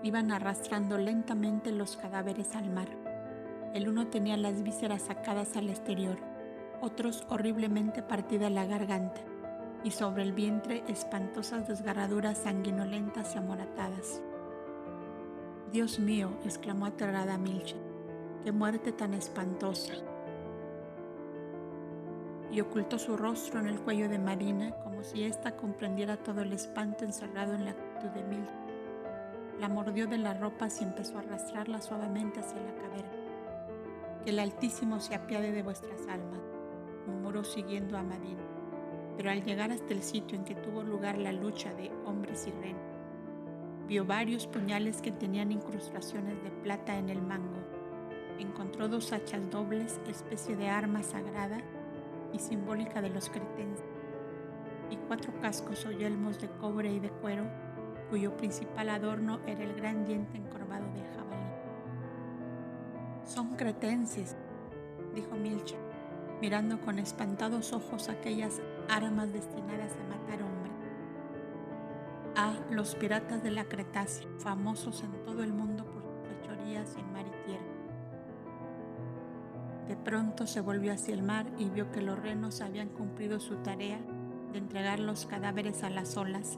iban arrastrando lentamente los cadáveres al mar. El uno tenía las vísceras sacadas al exterior, otros horriblemente partida la garganta, y sobre el vientre espantosas desgarraduras sanguinolentas y amoratadas. «Dios mío», exclamó aterrada Milcha, «qué muerte tan espantosa». Y ocultó su rostro en el cuello de Madina, como si ésta comprendiera todo el espanto encerrado en la actitud de Milcha. La mordió de las ropas y empezó a arrastrarla suavemente hacia la caverna. «Que el Altísimo se apiade de vuestras almas», murmuró siguiendo a Madina. Pero al llegar hasta el sitio en que tuvo lugar la lucha de hombres y renos, vio varios puñales que tenían incrustaciones de plata en el mango. Encontró 2 hachas dobles, especie de arma sagrada y simbólica de los cretenses, y 4 cascos o yelmos de cobre y de cuero, cuyo principal adorno era el gran diente encorvado del jabalí. «Son cretenses», dijo Milcha, mirando con espantados ojos aquellas armas destinadas a matar hombres. «Ah, los piratas de la Cretácea, famosos en todo el mundo por sus fechorías en mar y tierra». De pronto se volvió hacia el mar y vio que los renos habían cumplido su tarea de entregar los cadáveres a las olas,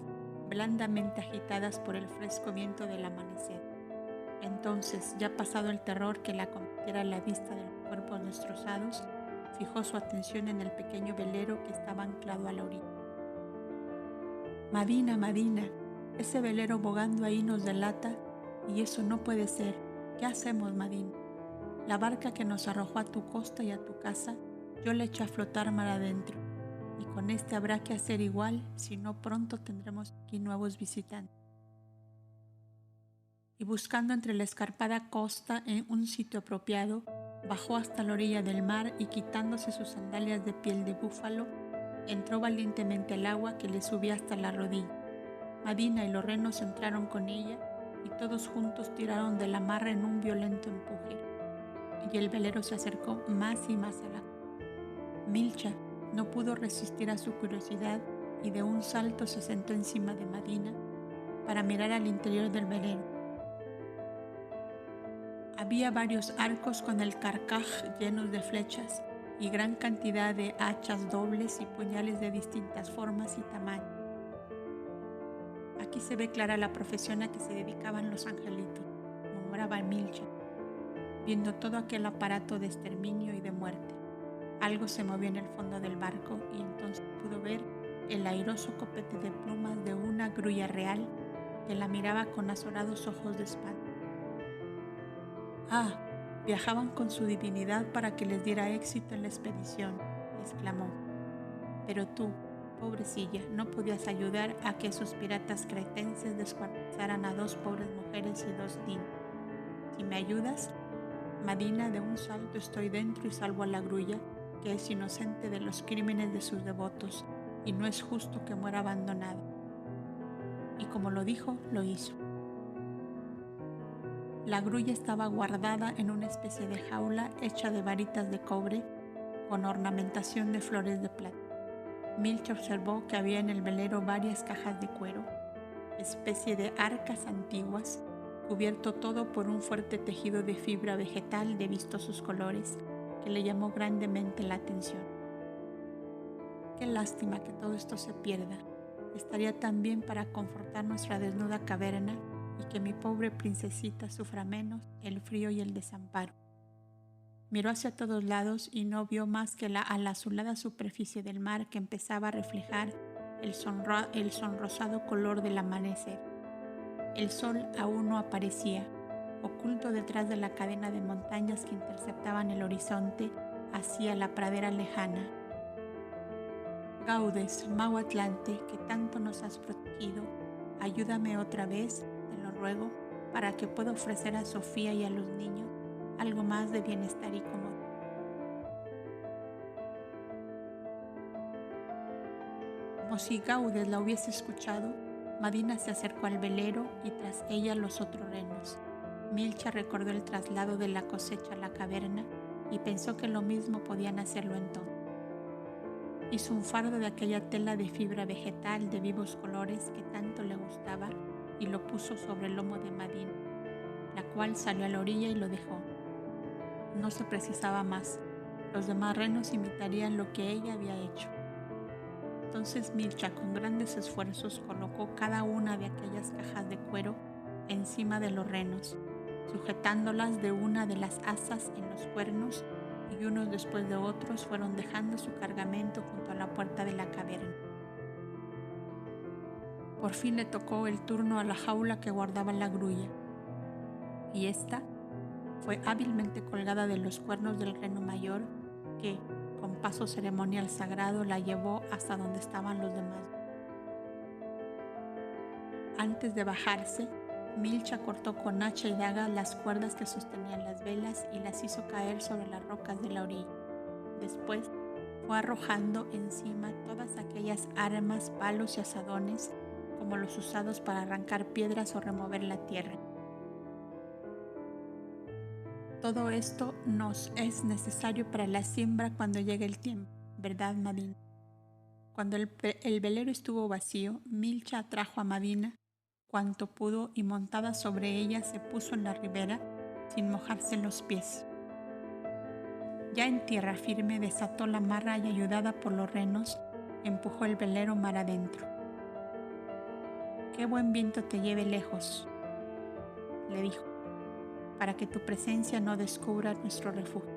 blandamente agitadas por el fresco viento del amanecer. Entonces, ya pasado el terror que la acometiera a la vista de los cuerpos destrozados, fijó su atención en el pequeño velero que estaba anclado a la orilla. «Madina, Madina, ese velero bogando ahí nos delata, y eso no puede ser. ¿Qué hacemos, Madina? La barca que nos arrojó a tu costa y a tu casa, yo la eché a flotar mar adentro, y con este habrá que hacer igual, si no pronto tendremos aquí nuevos visitantes». Y buscando entre la escarpada costa en un sitio apropiado, bajó hasta la orilla del mar y, quitándose sus sandalias de piel de búfalo, entró valientemente al agua que le subía hasta la rodilla. Madina y los renos entraron con ella y todos juntos tiraron de la amarra en un violento empuje, y el velero se acercó más y más a la costa. Milcha no pudo resistir a su curiosidad y de un salto se sentó encima de Madina para mirar al interior del velero. Había varios arcos con el carcaj llenos de flechas y gran cantidad de hachas dobles y puñales de distintas formas y tamaños. «Aquí se ve clara la profesión a que se dedicaban los angelitos», murmuraba Milcha, viendo todo aquel aparato de exterminio y de muerte. Algo se movió en el fondo del barco y entonces pudo ver el airoso copete de plumas de una grulla real que la miraba con azorados ojos de espanto. «Ah, viajaban con su divinidad para que les diera éxito en la expedición», exclamó. «Pero tú, Pobrecilla, no podías ayudar a que esos piratas cretenses descuartizaran a 2 pobres mujeres y 2 niños. Si me ayudas, Madina, de un salto estoy dentro y salvo a la grulla, que es inocente de los crímenes de sus devotos, y no es justo que muera abandonada. Y como lo dijo, lo hizo. La grulla estaba guardada en una especie de jaula hecha de varitas de cobre con ornamentación de flores de plata. Milch observó que había en el velero varias cajas de cuero, especie de arcas antiguas, cubierto todo por un fuerte tejido de fibra vegetal de vistosos colores que le llamó grandemente la atención. Qué lástima que todo esto se pierda. Estaría tan bien para confortar nuestra desnuda caverna y que mi pobre princesita sufra menos el frío y el desamparo. Miró hacia todos lados y no vio más que la azulada superficie del mar que empezaba a reflejar el sonrosado color del amanecer. El sol aún no aparecía, oculto detrás de la cadena de montañas que interceptaban el horizonte hacia la pradera lejana. Gaudes, mago Atlante, que tanto nos has protegido, ayúdame otra vez, te lo ruego, para que pueda ofrecer a Sofía y a los niños algo más de bienestar y comodidad. Como si Gaudes la hubiese escuchado, Madina se acercó al velero y tras ella los otros renos. Milcha recordó el traslado de la cosecha a la caverna y pensó que lo mismo podían hacerlo entonces. Hizo un fardo de aquella tela de fibra vegetal de vivos colores que tanto le gustaba y lo puso sobre el lomo de Madina, la cual salió a la orilla y lo dejó. No se precisaba más. Los demás renos imitarían lo que ella había hecho. Entonces Milcha, con grandes esfuerzos, colocó cada una de aquellas cajas de cuero encima de los renos, sujetándolas de una de las asas en los cuernos, y unos después de otros fueron dejando su cargamento junto a la puerta de la caverna. Por fin le tocó el turno a la jaula que guardaba la grulla, y ésta fue hábilmente colgada de los cuernos del reno mayor que, con paso ceremonial sagrado, la llevó hasta donde estaban los demás. Antes de bajarse, Milcha cortó con hacha y daga las cuerdas que sostenían las velas y las hizo caer sobre las rocas de la orilla. Después fue arrojando encima todas aquellas armas, palos y azadones como los usados para arrancar piedras o remover la tierra. Todo esto nos es necesario para la siembra cuando llegue el tiempo, ¿verdad, Madina? Cuando el velero estuvo vacío, Milcha atrajo a Madina cuanto pudo y montada sobre ella se puso en la ribera sin mojarse los pies. Ya en tierra firme desató la amarra y ayudada por los renos empujó el velero mar adentro. «Qué buen viento te lleve lejos», le dijo, «para que tu presencia no descubra nuestro refugio».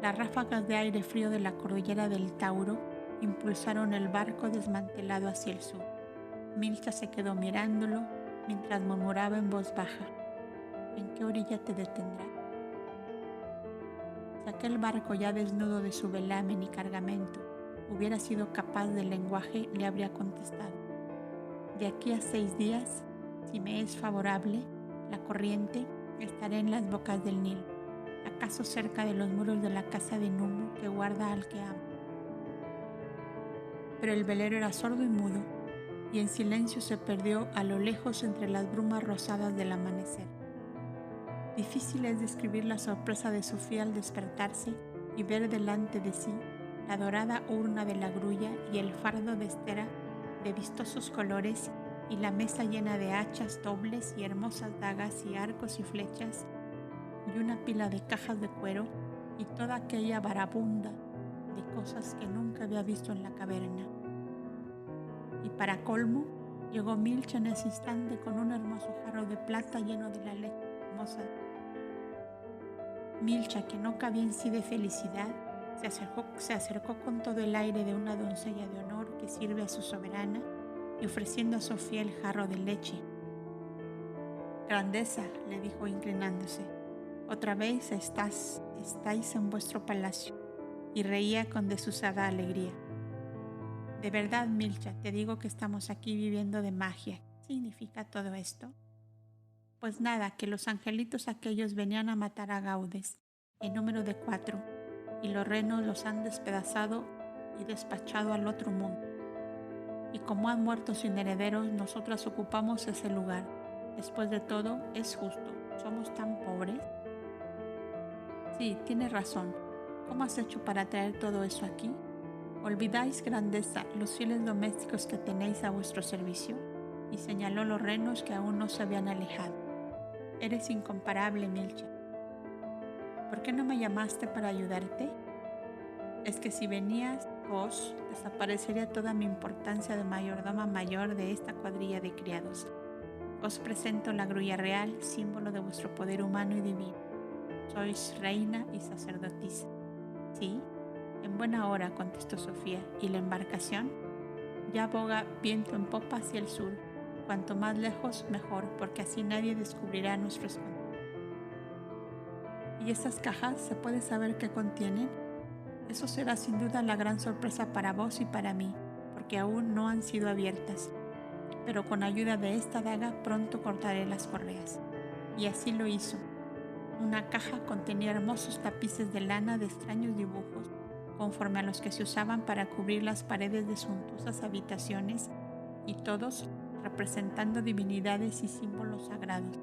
Las ráfagas de aire frío de la cordillera del Tauro impulsaron el barco desmantelado hacia el sur. Milcha se quedó mirándolo mientras murmuraba en voz baja: «¿En qué orilla te detendrá?». Si aquel barco, ya desnudo de su velamen y cargamento, hubiera sido capaz del lenguaje, le habría contestado: «De aquí a 6 días, si me es favorable la corriente, estaré en las bocas del Nilo, acaso cerca de los muros de la casa de Numu que guarda al que amo». Pero el velero era sordo y mudo, y en silencio se perdió a lo lejos entre las brumas rosadas del amanecer. Difícil es describir la sorpresa de Sofía al despertarse y ver delante de sí la dorada urna de la grulla y el fardo de estera de vistosos colores y la mesa llena de hachas dobles y hermosas dagas y arcos y flechas y una pila de cajas de cuero y toda aquella barabunda de cosas que nunca había visto en la caverna. Y para colmo, llegó Milcha en ese instante con un hermoso jarro de plata lleno de la leche hermosa. Milcha, que no cabía en sí de felicidad, se acercó con todo el aire de una doncella de honor que sirve a su soberana y ofreciendo a Sofía el jarro de leche. «Grandeza», le dijo inclinándose, «otra vez estáis en vuestro palacio», y reía con desusada alegría. De verdad, Milcha, te digo que estamos aquí viviendo de magia. ¿Qué significa todo esto? Pues nada, que los angelitos aquellos venían a matar a Gaudes, en número de 4, y los renos los han despedazado y despachado al otro mundo. Y como han muerto sin herederos, nosotras ocupamos ese lugar. Después de todo, es justo. ¿Somos tan pobres? Sí, tienes razón. ¿Cómo has hecho para traer todo eso aquí? ¿Olvidáis, grandeza, los fieles domésticos que tenéis a vuestro servicio? Y señaló los renos que aún no se habían alejado. Eres incomparable, Milcha. ¿Por qué no me llamaste para ayudarte? Es que si venías vos, desaparecería toda mi importancia de mayordoma mayor de esta cuadrilla de criados. Os presento la grulla real, símbolo de vuestro poder humano y divino. Sois reina y sacerdotisa. Sí, en buena hora, contestó Sofía. ¿Y la embarcación? Ya boga viento en popa hacia el sur. Cuanto más lejos, mejor, porque así nadie descubrirá nuestro escondite. ¿Y esas cajas se puede saber qué contienen? Eso será sin duda la gran sorpresa para vos y para mí, porque aún no han sido abiertas. Pero con ayuda de esta daga pronto cortaré las correas. Y así lo hizo. Una caja contenía hermosos tapices de lana de extraños dibujos, conforme a los que se usaban para cubrir las paredes de suntuosas habitaciones, y todos representando divinidades y símbolos sagrados.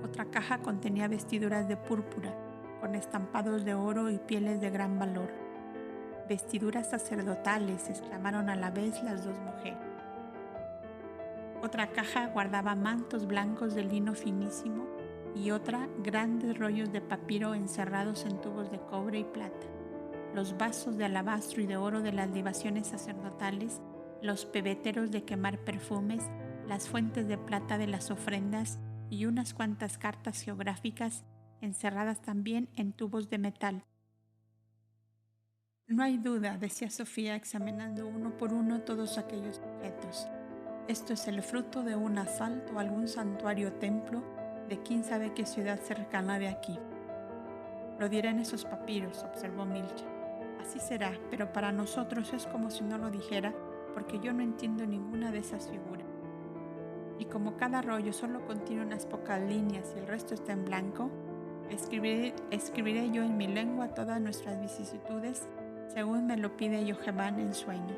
Otra caja contenía vestiduras de púrpura, con estampados de oro y pieles de gran valor. «Vestiduras sacerdotales», exclamaron a la vez las dos mujeres. Otra caja guardaba mantos blancos de lino finísimo y otra grandes rollos de papiro encerrados en tubos de cobre y plata, los vasos de alabastro y de oro de las libaciones sacerdotales, los pebeteros de quemar perfumes, las fuentes de plata de las ofrendas y unas cuantas cartas geográficas encerradas también en tubos de metal. No hay duda, decía Sofía, examinando uno por uno todos aquellos objetos. Esto es el fruto de un asalto a algún santuario o templo de quién sabe qué ciudad cercana de aquí. Lo dirá en esos papiros, observó Milcha. Así será, pero para nosotros es como si no lo dijera, porque yo no entiendo ninguna de esas figuras. Y como cada rollo solo contiene unas pocas líneas y el resto está en blanco, escribiré yo en mi lengua todas nuestras vicisitudes, según me lo pide Yoheván en sueño.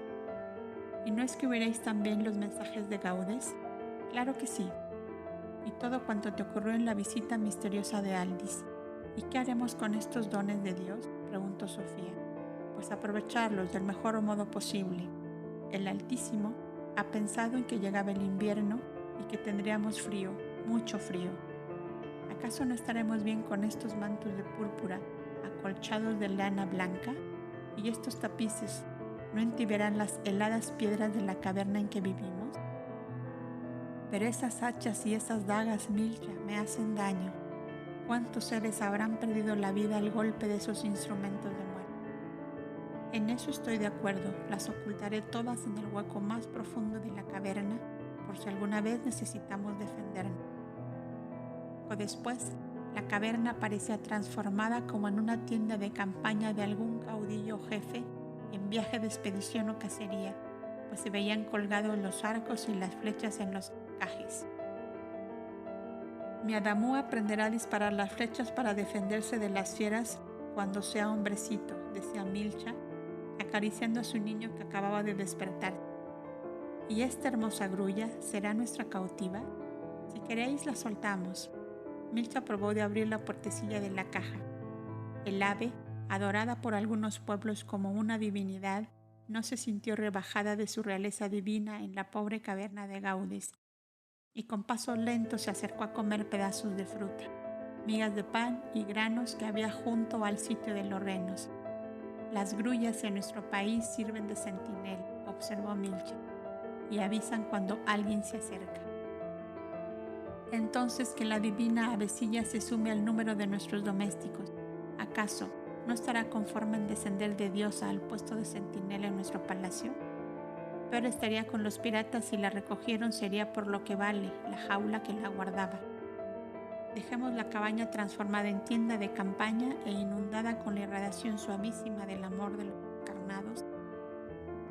¿Y no escribiréis también los mensajes de Gaudes? Claro que sí. Y todo cuanto te ocurrió en la visita misteriosa de Aldis. ¿Y qué haremos con estos dones de Dios?, preguntó Sofía. Pues aprovecharlos del mejor modo posible. El Altísimo ha pensado en que llegaba el invierno y que tendríamos frío, mucho frío. ¿Acaso no estaremos bien con estos mantos de púrpura acolchados de lana blanca? ¿Y estos tapices no entibiarán las heladas piedras de la caverna en que vivimos? Pero esas hachas y esas dagas, Milcha, me hacen daño. ¿Cuántos seres habrán perdido la vida al golpe de esos instrumentos de muerte? En eso estoy de acuerdo, las ocultaré todas en el hueco más profundo de la caverna, por si alguna vez necesitamos defendernos. O después, la caverna parecía transformada como en una tienda de campaña de algún caudillo o jefe en viaje de expedición o cacería, pues se veían colgados los arcos y las flechas en los cajes. Mi Adamu aprenderá a disparar las flechas para defenderse de las fieras cuando sea hombrecito, decía Milcha, acariciando a su niño que acababa de despertar. ¿Y esta hermosa grulla será nuestra cautiva? Si queréis, la soltamos. Milcha probó de abrir la puertecilla de la caja. El ave, adorada por algunos pueblos como una divinidad, no se sintió rebajada de su realeza divina en la pobre caverna de Gaudes, y con paso lento se acercó a comer pedazos de fruta, migas de pan y granos que había junto al sitio de los renos. Las grullas en nuestro país sirven de centinela, observó Milcha, y avisan cuando alguien se acerca. Entonces que la divina avecilla se sume al número de nuestros domésticos. ¿Acaso no estará conforme en descender de diosa al puesto de centinela en nuestro palacio? Peor estaría con los piratas si la recogieron, sería por lo que vale la jaula que la guardaba. Dejemos la cabaña transformada en tienda de campaña e inundada con la irradiación suavísima del amor de los encarnados,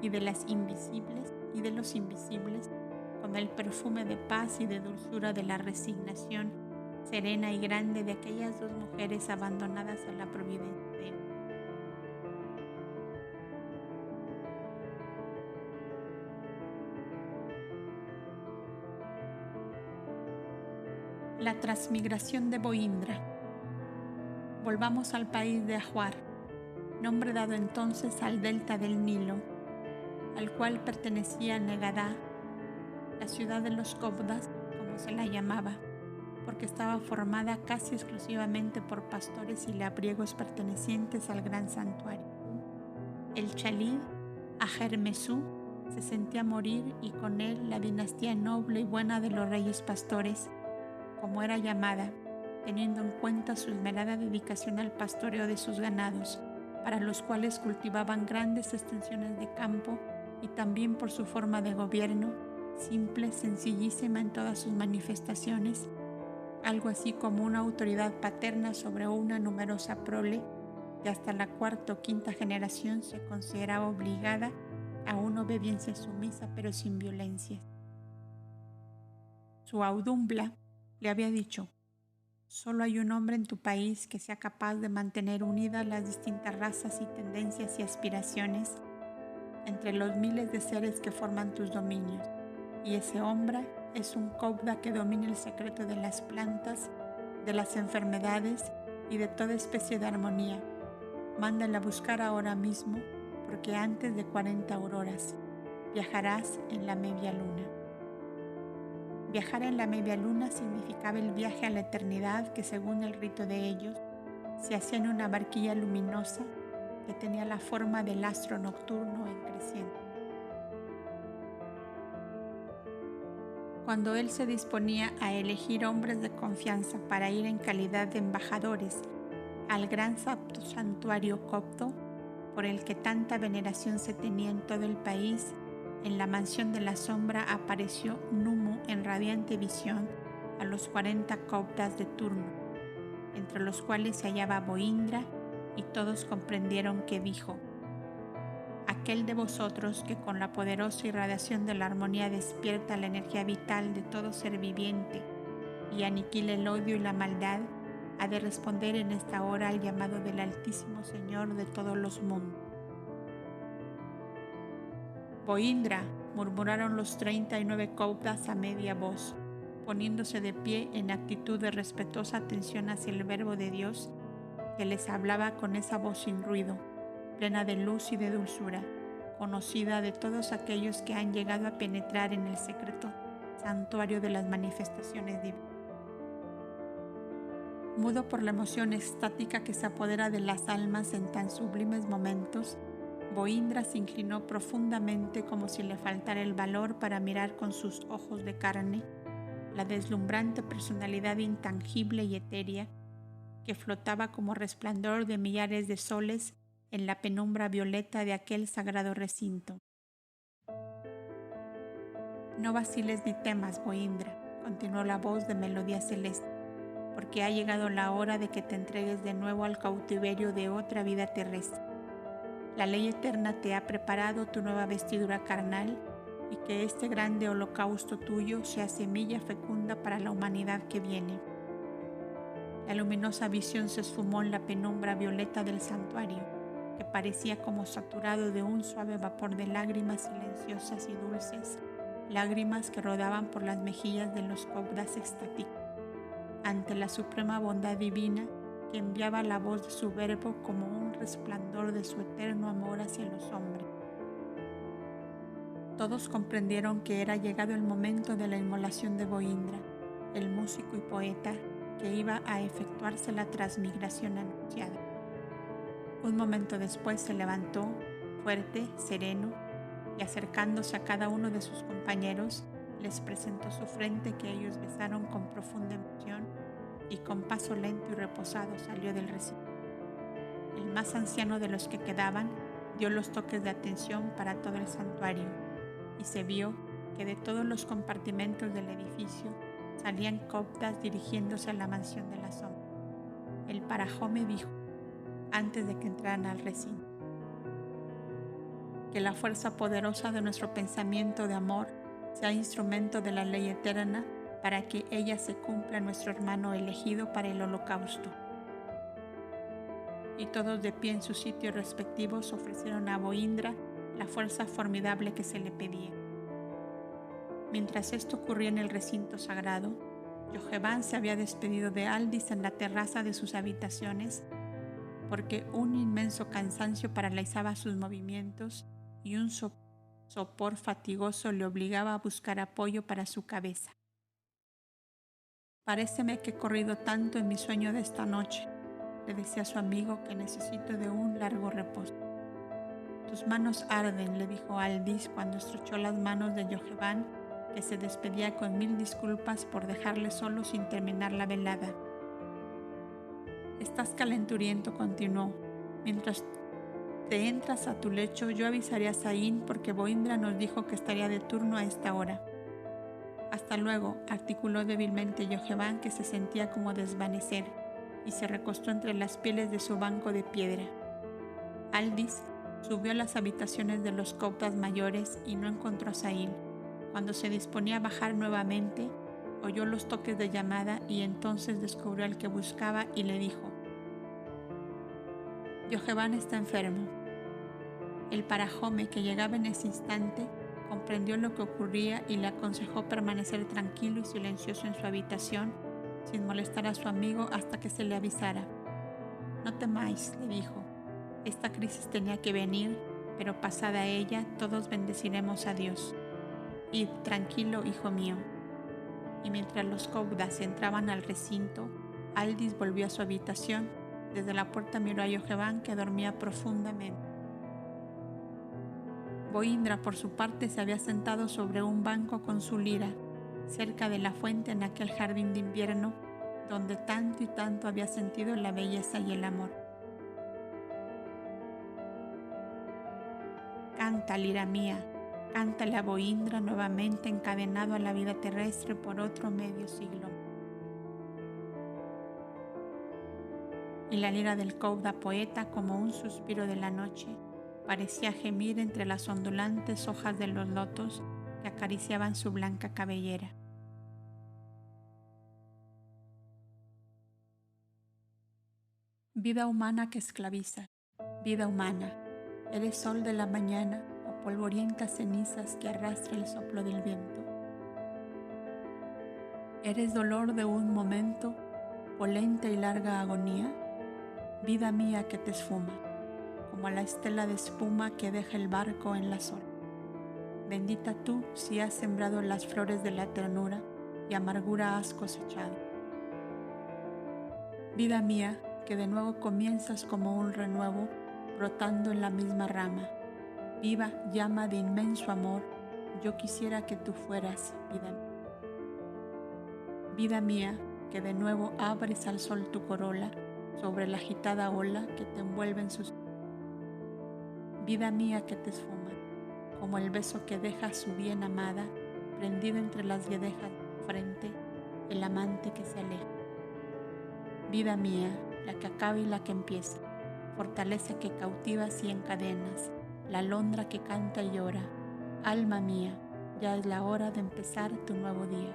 y de las invisibles y de los invisibles, con el perfume de paz y de dulzura de la resignación serena y grande de aquellas dos mujeres abandonadas a la providencia de Dios. La transmigración de Boindra. Volvamos al país de Ajuar, nombre dado entonces al delta del Nilo, al cual pertenecía Negadá, la ciudad de los Cobdas, como se la llamaba, porque estaba formada casi exclusivamente por pastores y labriegos pertenecientes al gran santuario. El Chalid, Ajermesú, se sentía morir y con él la dinastía noble y buena de los reyes pastores, como era llamada, teniendo en cuenta su esmerada dedicación al pastoreo de sus ganados, para los cuales cultivaban grandes extensiones de campo, y también por su forma de gobierno, simple, sencillísima en todas sus manifestaciones, algo así como una autoridad paterna sobre una numerosa prole que hasta la cuarta o quinta generación se consideraba obligada a una obediencia sumisa pero sin violencia. Su audumbla le había dicho: solo hay un hombre en tu país que sea capaz de mantener unidas las distintas razas y tendencias y aspiraciones entre los miles de seres que forman tus dominios, y ese hombre es un Cobda que domina el secreto de las plantas, de las enfermedades y de toda especie de armonía. Mándala a buscar ahora mismo, porque antes de 40 auroras viajarás en la media luna. Viajar en la media luna significaba el viaje a la eternidad que, según el rito de ellos, se hacía en una barquilla luminosa que tenía la forma del astro nocturno en creciente. Cuando él se disponía a elegir hombres de confianza para ir en calidad de embajadores al gran santuario copto, por el que tanta veneración se tenía en todo el país, en la mansión de la sombra apareció Numu en radiante visión a los 40 coptas de turno, entre los cuales se hallaba Boindra, y todos comprendieron que dijo: aquel de vosotros que con la poderosa irradiación de la armonía despierta la energía vital de todo ser viviente y aniquila el odio y la maldad, ha de responder en esta hora al llamado del Altísimo Señor de todos los mundos. Boindra, murmuraron los 39 coptas a media voz, poniéndose de pie en actitud de respetuosa atención hacia el Verbo de Dios, que les hablaba con esa voz sin ruido, plena de luz y de dulzura, conocida de todos aquellos que han llegado a penetrar en el secreto santuario de las manifestaciones divinas. Mudo por la emoción extática que se apodera de las almas en tan sublimes momentos, Boindra se inclinó profundamente, como si le faltara el valor para mirar con sus ojos de carne la deslumbrante personalidad intangible y etérea que flotaba como resplandor de millares de soles en la penumbra violeta de aquel sagrado recinto. No vaciles ni temas, Boindra, continuó la voz de melodía celeste, porque ha llegado la hora de que te entregues de nuevo al cautiverio de otra vida terrestre. La ley eterna te ha preparado tu nueva vestidura carnal, y que este grande holocausto tuyo sea semilla fecunda para la humanidad que viene. La luminosa visión se esfumó en la penumbra violeta del santuario, que parecía como saturado de un suave vapor de lágrimas silenciosas y dulces, lágrimas que rodaban por las mejillas de los cobdas extáticos, ante la suprema bondad divina que enviaba la voz de su verbo como un resplandor de su eterno amor hacia los hombres. Todos comprendieron que era llegado el momento de la inmolación de Boindra, el músico y poeta, que iba a efectuarse la transmigración anunciada. Un momento después se levantó, fuerte, sereno, y acercándose a cada uno de sus compañeros, les presentó su frente, que ellos besaron con profunda emoción, y con paso lento y reposado salió del recinto. El más anciano de los que quedaban dio los toques de atención para todo el santuario, y se vio que de todos los compartimentos del edificio salían coptas dirigiéndose a la mansión de la sombra. El Parajome dijo, antes de que entraran al recinto: que la fuerza poderosa de nuestro pensamiento de amor sea instrumento de la ley eterna para que ella se cumpla en nuestro hermano elegido para el holocausto. Y todos de pie en sus sitios respectivos ofrecieron a Boindra la fuerza formidable que se le pedía. Mientras esto ocurría en el recinto sagrado, Yoheván se había despedido de Aldis en la terraza de sus habitaciones porque un inmenso cansancio paralizaba sus movimientos y un sopor fatigoso le obligaba a buscar apoyo para su cabeza. «Paréceme que he corrido tanto en mi sueño de esta noche», le decía a su amigo, «que necesito de un largo reposo». «Tus manos arden», le dijo Aldis cuando estrechó las manos de Yoheván, que se despedía con 1000 disculpas por dejarle solo sin terminar la velada. «Estás calenturiento», continuó. «Mientras te entras a tu lecho, yo avisaré a Zain porque Boindra nos dijo que estaría de turno a esta hora». «Hasta luego», articuló débilmente Yoheván, que se sentía como desvanecer, y se recostó entre las pieles de su banco de piedra. Aldis subió a las habitaciones de los coptas mayores y no encontró a Zain. Cuando se disponía a bajar nuevamente, oyó los toques de llamada y entonces descubrió al que buscaba y le dijo: «Yoheván está enfermo». El parajome, que llegaba en ese instante, comprendió lo que ocurría y le aconsejó permanecer tranquilo y silencioso en su habitación, sin molestar a su amigo hasta que se le avisara. «No temáis», le dijo. «Esta crisis tenía que venir, pero pasada ella, todos bendeciremos a Dios. Id tranquilo, hijo mío». Y mientras los coptas entraban al recinto, Aldis volvió a su habitación. Desde la puerta miró a Yoheván, que dormía profundamente. Boindra, por su parte, se había sentado sobre un banco con su lira, cerca de la fuente en aquel jardín de invierno, donde tanto y tanto había sentido la belleza y el amor. «Canta, lira mía», cántale a Boindra, nuevamente encadenado a la vida terrestre por otro medio siglo. Y la lira del copta poeta, como un suspiro de la noche, parecía gemir entre las ondulantes hojas de los lotos que acariciaban su blanca cabellera. Vida humana que esclaviza, vida humana, ¿eres sol de la mañana o polvorientas cenizas que arrastra el soplo del viento? ¿Eres dolor de un momento o lenta y larga agonía? Vida mía que te esfuma, como la estela de espuma que deja el barco en la sol. Bendita tú si has sembrado las flores de la ternura y amargura has cosechado. Vida mía, que de nuevo comienzas como un renuevo, brotando en la misma rama. Viva llama de inmenso amor, yo quisiera que tú fueras, vida mía. Vida mía, que de nuevo abres al sol tu corola sobre la agitada ola que te envuelve en sus... Vida mía que te esfuma, como el beso que deja a su bien amada, prendido entre las guedejas de tu frente, el amante que se aleja. Vida mía, la que acaba y la que empieza, fortaleza que cautivas y encadenas, la alondra que canta y llora. Alma mía, ya es la hora de empezar tu nuevo día.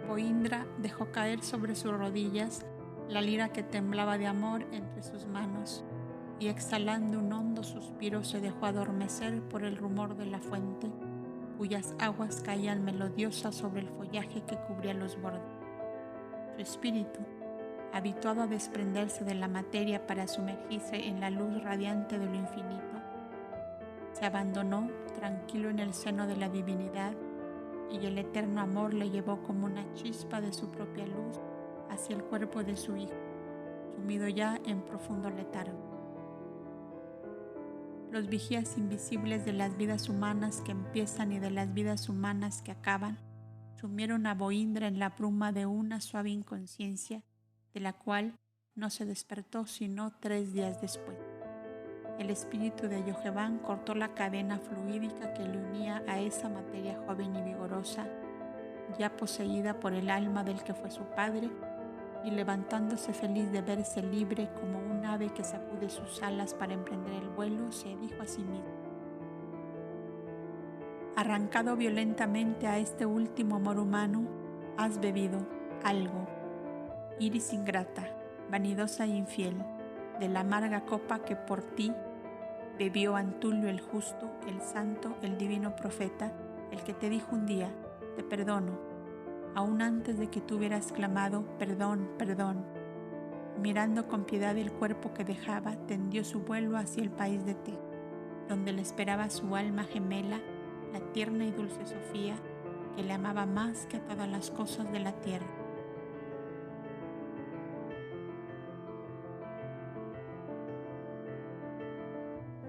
Boindra dejó caer sobre sus rodillas la lira que temblaba de amor entre sus manos y, exhalando un hondo suspiro, se dejó adormecer por el rumor de la fuente, cuyas aguas caían melodiosas sobre el follaje que cubría los bordes. Su espíritu, habituado a desprenderse de la materia para sumergirse en la luz radiante de lo infinito, se abandonó tranquilo en el seno de la divinidad, y el eterno amor le llevó como una chispa de su propia luz hacia el cuerpo de su hijo, sumido ya en profundo letargo. Los vigías invisibles de las vidas humanas que empiezan y de las vidas humanas que acaban sumieron a Boindra en la bruma de una suave inconsciencia, de la cual no se despertó sino 3 días después. El espíritu de Yoheván cortó la cadena fluídica que le unía a esa materia joven y vigorosa, ya poseída por el alma del que fue su padre, y levantándose feliz de verse libre como un ave que sacude sus alas para emprender el vuelo, se dijo a sí mismo: arrancado violentamente a este último amor humano, has bebido algo, iris ingrata, vanidosa e infiel, de la amarga copa que por ti bebió Antulio el justo, el santo, el divino profeta, el que te dijo un día: te perdono, aún antes de que tú hubieras clamado: perdón, perdón. Mirando con piedad el cuerpo que dejaba, tendió su vuelo hacia el país de Té, donde le esperaba su alma gemela, la tierna y dulce Sofía, que le amaba más que a todas las cosas de la tierra.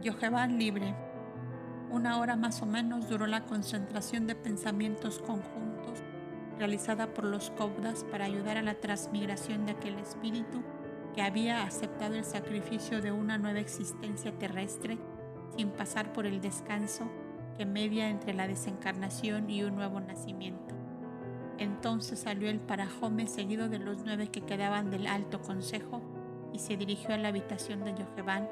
Yoheván libre. 1 hora más o menos duró la concentración de pensamientos conjuntos realizada por los Cobdas para ayudar a la transmigración de aquel espíritu que había aceptado el sacrificio de una nueva existencia terrestre sin pasar por el descanso que media entre la desencarnación y un nuevo nacimiento. Entonces salió el Parajome seguido de los 9 que quedaban del Alto Consejo y se dirigió a la habitación de Yoheván,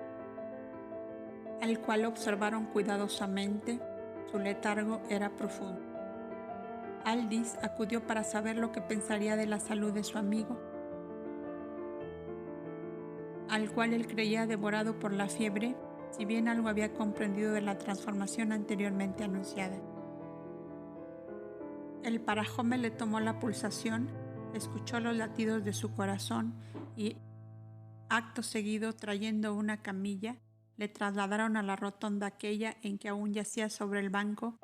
al cual observaron cuidadosamente. Su letargo era profundo. Aldis acudió para saber lo que pensaría de la salud de su amigo, al cual él creía devorado por la fiebre, si bien algo había comprendido de la transformación anteriormente anunciada. El Parajome le tomó la pulsación, escuchó los latidos de su corazón y, acto seguido, trayendo una camilla, le trasladaron a la rotonda aquella en que aún yacía sobre el banco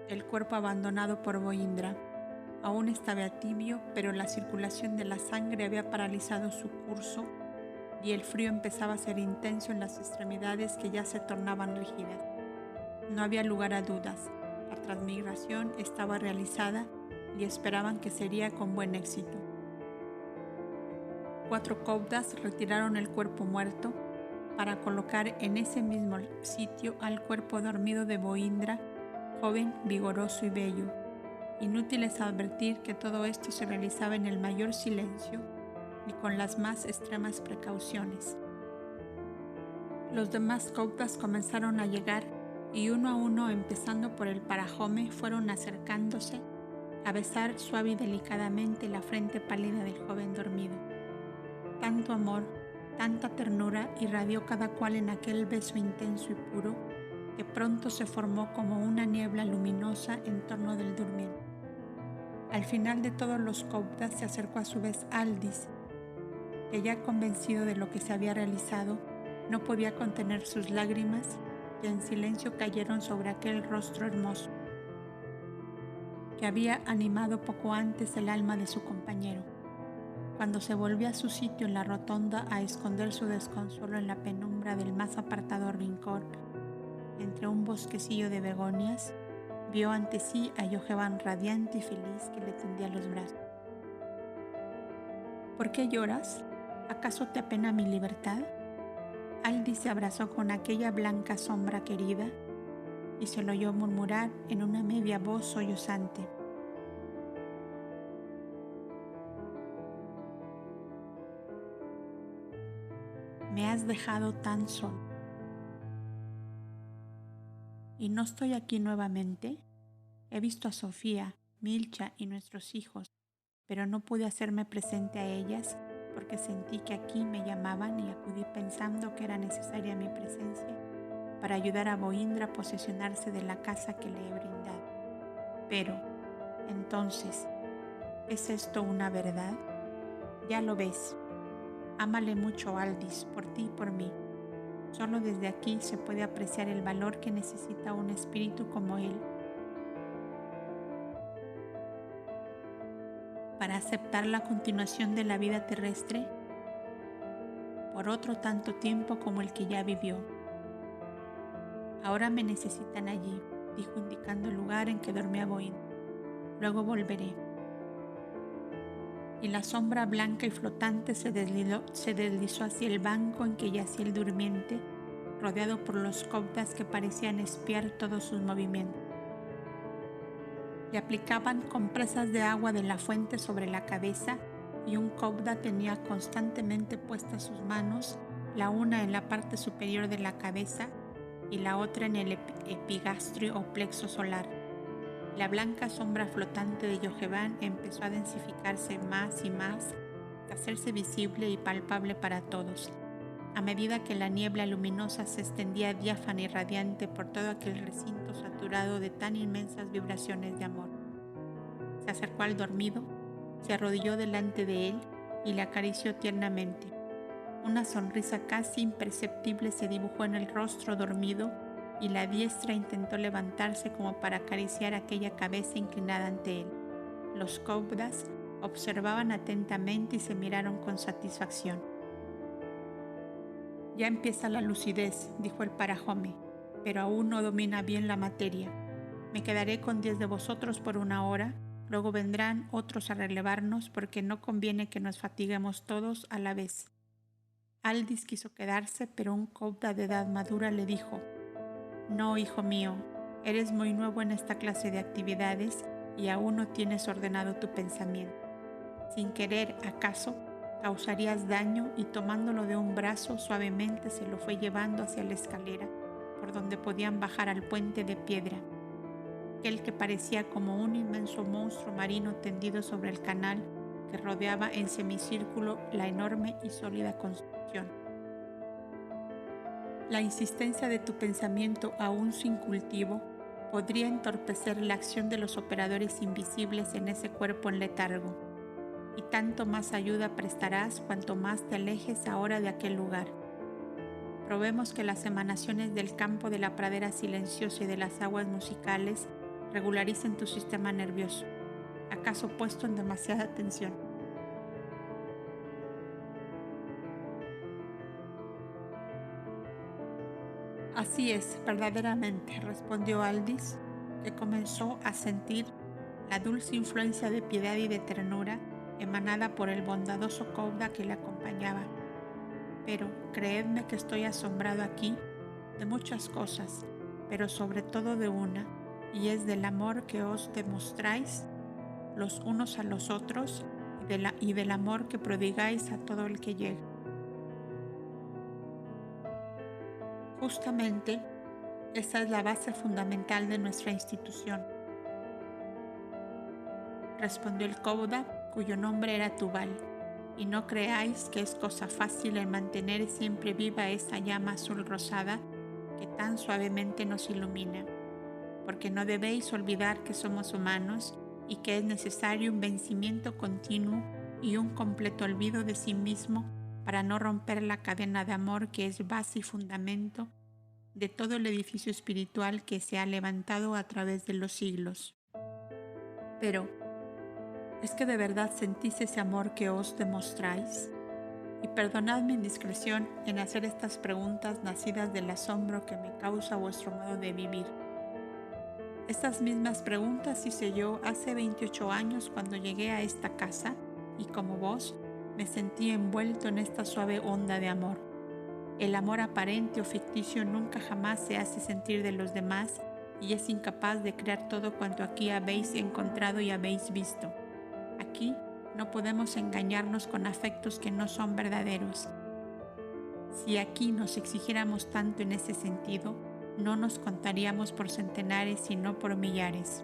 el cuerpo abandonado por Boindra. Aún estaba tibio, pero la circulación de la sangre había paralizado su curso y el frío empezaba a ser intenso en las extremidades que ya se tornaban rígidas. No había lugar a dudas. La transmigración estaba realizada y esperaban que sería con buen éxito. 4 Cobdas retiraron el cuerpo muerto para colocar en ese mismo sitio al cuerpo dormido de Boindra, joven, vigoroso y bello. Inútil es advertir que todo esto se realizaba en el mayor silencio y con las más extremas precauciones. Los demás Cobdas comenzaron a llegar y uno a uno, empezando por el Parajome, fueron acercándose a besar suave y delicadamente la frente pálida del joven dormido. Tanto amor, tanta ternura irradió cada cual en aquel beso intenso y puro, que pronto se formó como una niebla luminosa en torno del durmiente. Al final de todos los Cobdas se acercó a su vez Aldis, que ya convencido de lo que se había realizado, no podía contener sus lágrimas, que en silencio cayeron sobre aquel rostro hermoso, que había animado poco antes el alma de su compañero. Cuando se volvió a su sitio en la rotonda a esconder su desconsuelo en la penumbra del más apartado rincón, entre un bosquecillo de begonias, vio ante sí a Yoheván radiante y feliz que le tendía los brazos. ¿Por qué lloras? ¿Acaso te apena mi libertad? Aldis se abrazó con aquella blanca sombra querida y se lo oyó murmurar en una media voz sollozante: me has dejado tan solo. ¿Y no estoy aquí nuevamente? He visto a Sofía, Milcha y nuestros hijos, pero no pude hacerme presente a ellas porque sentí que aquí me llamaban y acudí pensando que era necesaria mi presencia para ayudar a Boindra a posesionarse de la casa que le he brindado. Pero, entonces, ¿es esto una verdad? Ya lo ves. Ámale mucho, Aldis, por ti y por mí. Solo desde aquí se puede apreciar el valor que necesita un espíritu como él para aceptar la continuación de la vida terrestre por otro tanto tiempo como el que ya vivió. Ahora me necesitan allí, dijo indicando el lugar en que dormía Boindra. Luego volveré. Y la sombra blanca y flotante se deslizó hacia el banco en que yacía el durmiente, rodeado por los Cobdas que parecían espiar todos sus movimientos. Le aplicaban compresas de agua de la fuente sobre la cabeza y un cobda tenía constantemente puestas sus manos, la una en la parte superior de la cabeza y la otra en el epigastrio o plexo solar. La blanca sombra flotante de Yoheván empezó a densificarse más y más, a hacerse visible y palpable para todos, a medida que la niebla luminosa se extendía diáfana y radiante por todo aquel recinto saturado de tan inmensas vibraciones de amor. Se acercó al dormido, se arrodilló delante de él y le acarició tiernamente. Una sonrisa casi imperceptible se dibujó en el rostro dormido y la diestra intentó levantarse como para acariciar aquella cabeza inclinada ante él. Los cobdas observaban atentamente y se miraron con satisfacción. Ya empieza la lucidez, dijo el Parajome, pero aún no domina bien la materia. Me quedaré con 10 de vosotros por 1 hora, luego vendrán otros a relevarnos porque no conviene que nos fatiguemos todos a la vez. Aldis quiso quedarse, pero un cobda de edad madura le dijo: «No, hijo mío, eres muy nuevo en esta clase de actividades y aún no tienes ordenado tu pensamiento. Sin querer, acaso, causarías daño», y tomándolo de un brazo suavemente se lo fue llevando hacia la escalera, por donde podían bajar al puente de piedra, aquel que parecía como un inmenso monstruo marino tendido sobre el canal que rodeaba en semicírculo la enorme y sólida construcción. La insistencia de tu pensamiento aún sin cultivo podría entorpecer la acción de los operadores invisibles en ese cuerpo en letargo, y tanto más ayuda prestarás cuanto más te alejes ahora de aquel lugar. Probemos que las emanaciones del campo de la pradera silenciosa y de las aguas musicales regularicen tu sistema nervioso, acaso puesto en demasiada tensión. Así es, verdaderamente, respondió Aldis, que comenzó a sentir la dulce influencia de piedad y de ternura emanada por el bondadoso cobda que le acompañaba. Pero creedme que estoy asombrado aquí de muchas cosas, pero sobre todo de una, y es del amor que os demostráis los unos a los otros y del amor que prodigáis a todo el que llega. Justamente, esa es la base fundamental de nuestra institución, respondió el cobda, cuyo nombre era Tubal, y no creáis que es cosa fácil el mantener siempre viva esa llama azul rosada que tan suavemente nos ilumina, porque no debéis olvidar que somos humanos y que es necesario un vencimiento continuo y un completo olvido de sí mismo para no romper la cadena de amor que es base y fundamento de todo el edificio espiritual que se ha levantado a través de los siglos. Pero, ¿es que de verdad sentís ese amor que os demostráis? Y perdonad mi indiscreción en hacer estas preguntas nacidas del asombro que me causa vuestro modo de vivir. Estas mismas preguntas hice yo hace 28 años cuando llegué a esta casa y como vos me sentí envuelto en esta suave onda de amor. El amor aparente o ficticio nunca jamás se hace sentir de los demás y es incapaz de crear todo cuanto aquí habéis encontrado y habéis visto. Aquí no podemos engañarnos con afectos que no son verdaderos. Si aquí nos exigiéramos tanto en ese sentido, no nos contaríamos por centenares sino por millares.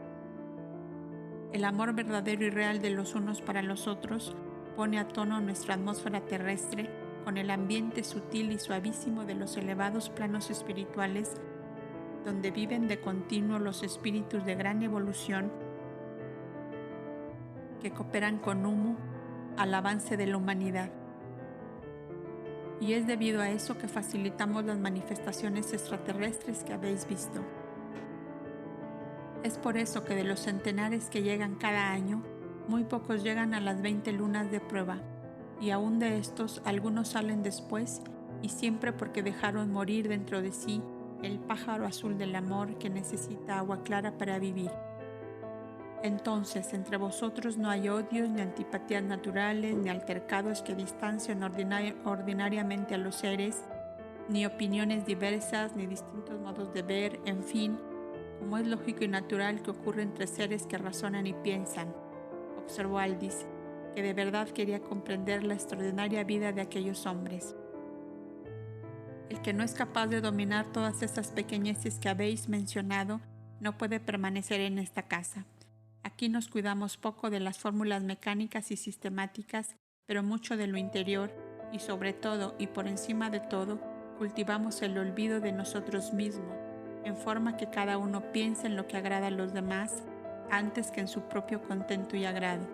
El amor verdadero y real de los unos para los otros pone a tono nuestra atmósfera terrestre con el ambiente sutil y suavísimo de los elevados planos espirituales donde viven de continuo los espíritus de gran evolución que cooperan con humo al avance de la humanidad. Y es debido a eso que facilitamos las manifestaciones extraterrestres que habéis visto. Es por eso que de los centenares que llegan cada año, muy pocos llegan a las 20 lunas de prueba, y aún de estos algunos salen después y siempre porque dejaron morir dentro de sí el pájaro azul del amor que necesita agua clara para vivir. Entonces, entre vosotros no hay odios, ni antipatías naturales, ni altercados que distancian ordinariamente a los seres, ni opiniones diversas, ni distintos modos de ver, en fin, como es lógico y natural que ocurre entre seres que razonan y piensan, observó Aldis. que de verdad quería comprender la extraordinaria vida de aquellos hombres. El que no es capaz de dominar todas esas pequeñeces que habéis mencionado no puede permanecer en esta casa. Aquí nos cuidamos poco de las fórmulas mecánicas y sistemáticas, pero mucho de lo interior y sobre todo y por encima de todo, cultivamos el olvido de nosotros mismos, en forma que cada uno piense en lo que agrada a los demás antes que en su propio contento y agrado.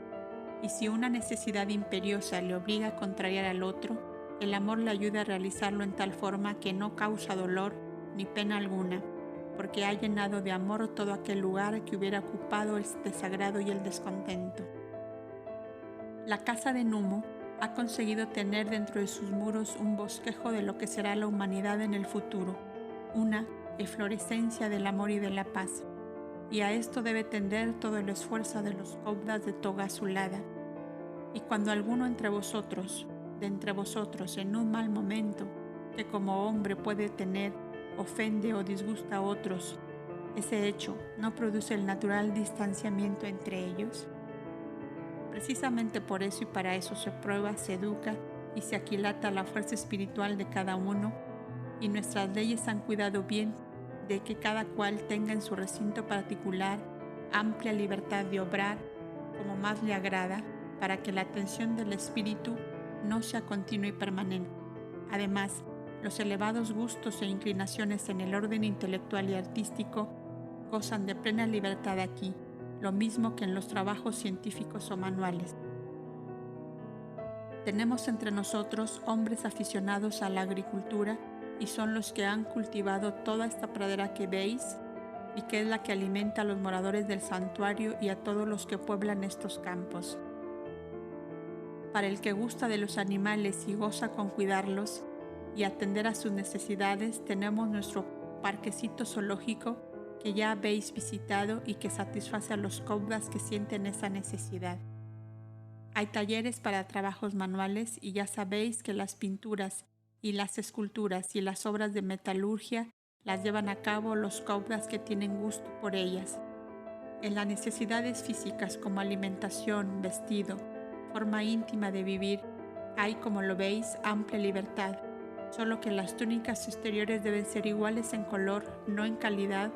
Y si una necesidad imperiosa le obliga a contrariar al otro, el amor le ayuda a realizarlo en tal forma que no causa dolor ni pena alguna, porque ha llenado de amor todo aquel lugar que hubiera ocupado el desagrado y el descontento. La casa de Numo ha conseguido tener dentro de sus muros un bosquejo de lo que será la humanidad en el futuro, una eflorescencia del amor y de la paz, y a esto debe tender todo el esfuerzo de los cobdas de toga azulada. Y cuando alguno entre vosotros, en un mal momento, que como hombre puede tener, ofende o disgusta a otros, ese hecho no produce el natural distanciamiento entre ellos. Precisamente por eso y para eso se prueba, se educa y se aquilata la fuerza espiritual de cada uno, y nuestras leyes han cuidado bien de que cada cual tenga en su recinto particular amplia libertad de obrar como más le agrada, para que la atención del espíritu no sea continua y permanente. Además, los elevados gustos e inclinaciones en el orden intelectual y artístico gozan de plena libertad aquí, lo mismo que en los trabajos científicos o manuales. Tenemos entre nosotros hombres aficionados a la agricultura y son los que han cultivado toda esta pradera que veis y que es la que alimenta a los moradores del santuario y a todos los que pueblan estos campos. Para el que gusta de los animales y goza con cuidarlos y atender a sus necesidades, tenemos nuestro parquecito zoológico que ya habéis visitado y que satisface a los cobdas que sienten esa necesidad. Hay talleres para trabajos manuales y ya sabéis que las pinturas y las esculturas y las obras de metalurgia las llevan a cabo los cobdas que tienen gusto por ellas. En las necesidades físicas como alimentación, vestido, forma íntima de vivir, hay, como lo veis, amplia libertad, solo que las túnicas exteriores deben ser iguales en color, no en calidad,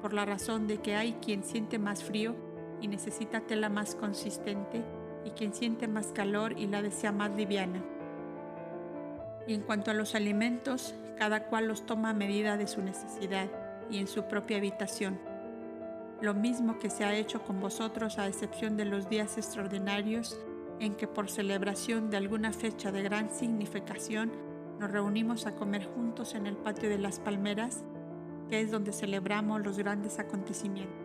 por la razón de que hay quien siente más frío y necesita tela más consistente, y quien siente más calor y la desea más liviana. Y en cuanto a los alimentos, cada cual los toma a medida de su necesidad y en su propia habitación. Lo mismo que se ha hecho con vosotros, a excepción de los días extraordinarios en que por celebración de alguna fecha de gran significación nos reunimos a comer juntos en el patio de las palmeras, que es donde celebramos los grandes acontecimientos.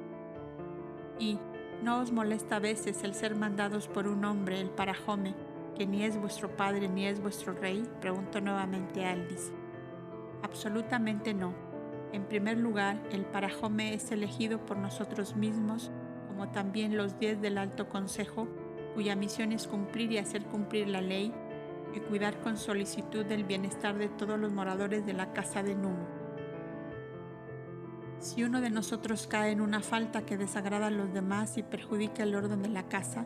Y ¿no os molesta a veces el ser mandados por un hombre, el Parajome, que ni es vuestro padre ni es vuestro rey?, preguntó nuevamente Aldis. Absolutamente no. En primer lugar, el Parajome es elegido por nosotros mismos, como también los 10 del Alto Consejo, cuya misión es cumplir y hacer cumplir la ley y cuidar con solicitud del bienestar de todos los moradores de la casa de Numo. Si uno de nosotros cae en una falta que desagrada a los demás y perjudica el orden de la casa,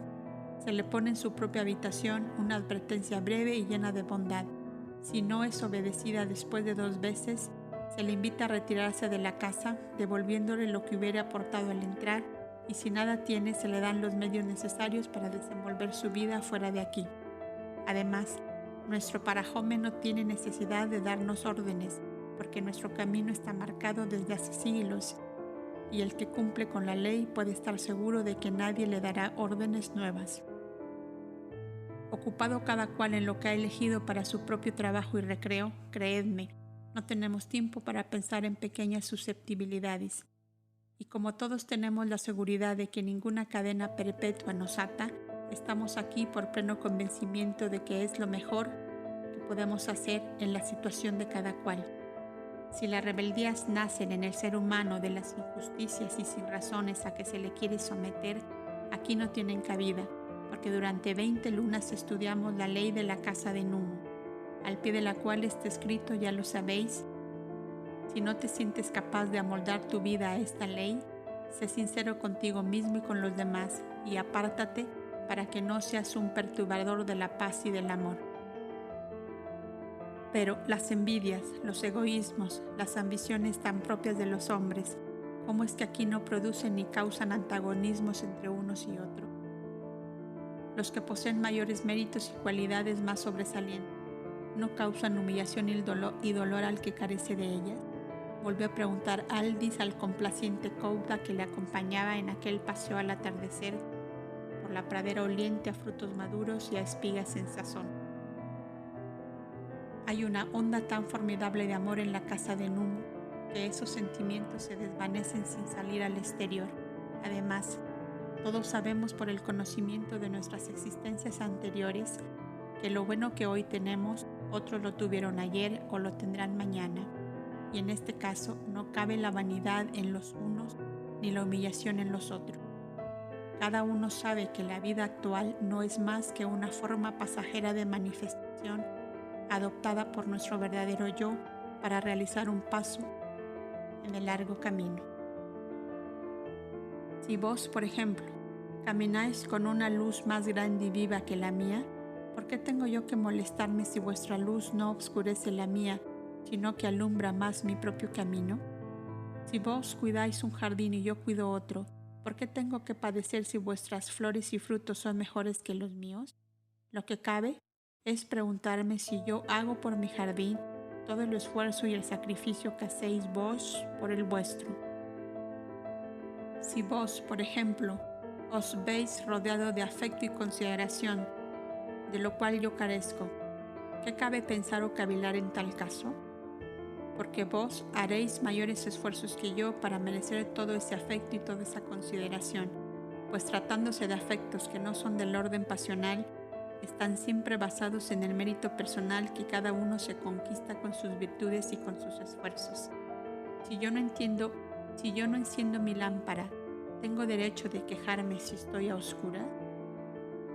se le pone en su propia habitación una advertencia breve y llena de bondad. Si no es obedecida después de 2 veces, se le invita a retirarse de la casa, devolviéndole lo que hubiera aportado al entrar, y si nada tiene, se le dan los medios necesarios para desenvolver su vida fuera de aquí. Además, nuestro Parajome no tiene necesidad de darnos órdenes, porque nuestro camino está marcado desde hace siglos, y el que cumple con la ley puede estar seguro de que nadie le dará órdenes nuevas. Ocupado cada cual en lo que ha elegido para su propio trabajo y recreo, creedme, no tenemos tiempo para pensar en pequeñas susceptibilidades. Y como todos tenemos la seguridad de que ninguna cadena perpetua nos ata, estamos aquí por pleno convencimiento de que es lo mejor que podemos hacer en la situación de cada cual. Si las rebeldías nacen en el ser humano de las injusticias y sin razones a que se le quiere someter, aquí no tienen cabida, porque durante 20 lunas estudiamos la ley de la casa de Numo, al pie de la cual está escrito, ya lo sabéis. Si no te sientes capaz de amoldar tu vida a esta ley, sé sincero contigo mismo y con los demás, y apártate para que no seas un perturbador de la paz y del amor. Pero las envidias, los egoísmos, las ambiciones tan propias de los hombres, ¿cómo es que aquí no producen ni causan antagonismos entre unos y otros? Los que poseen mayores méritos y cualidades más sobresalientes, ¿no causan humillación y dolor al que carece de ellas? Volvió a preguntar Aldis al complaciente Kouda que le acompañaba en aquel paseo al atardecer por la pradera oliente a frutos maduros y a espigas en sazón. Hay una onda tan formidable de amor en la casa de Numu que esos sentimientos se desvanecen sin salir al exterior. Además, todos sabemos por el conocimiento de nuestras existencias anteriores que lo bueno que hoy tenemos, otros lo tuvieron ayer o lo tendrán mañana. Y en este caso no cabe la vanidad en los unos ni la humillación en los otros. Cada uno sabe que la vida actual no es más que una forma pasajera de manifestación adoptada por nuestro verdadero yo para realizar un paso en el largo camino. Si vos, por ejemplo, camináis con una luz más grande y viva que la mía, ¿por qué tengo yo que molestarme si vuestra luz no obscurece la mía, sino que alumbra más mi propio camino? Si vos cuidáis un jardín y yo cuido otro, ¿por qué tengo que padecer si vuestras flores y frutos son mejores que los míos? Lo que cabe es preguntarme si yo hago por mi jardín todo el esfuerzo y el sacrificio que hacéis vos por el vuestro. Si vos, por ejemplo, os veis rodeado de afecto y consideración, de lo cual yo carezco, ¿qué cabe pensar o cavilar en tal caso? Porque vos haréis mayores esfuerzos que yo para merecer todo ese afecto y toda esa consideración, pues tratándose de afectos que no son del orden pasional, están siempre basados en el mérito personal que cada uno se conquista con sus virtudes y con sus esfuerzos. Si yo no enciendo mi lámpara, ¿tengo derecho de quejarme si estoy a oscuras?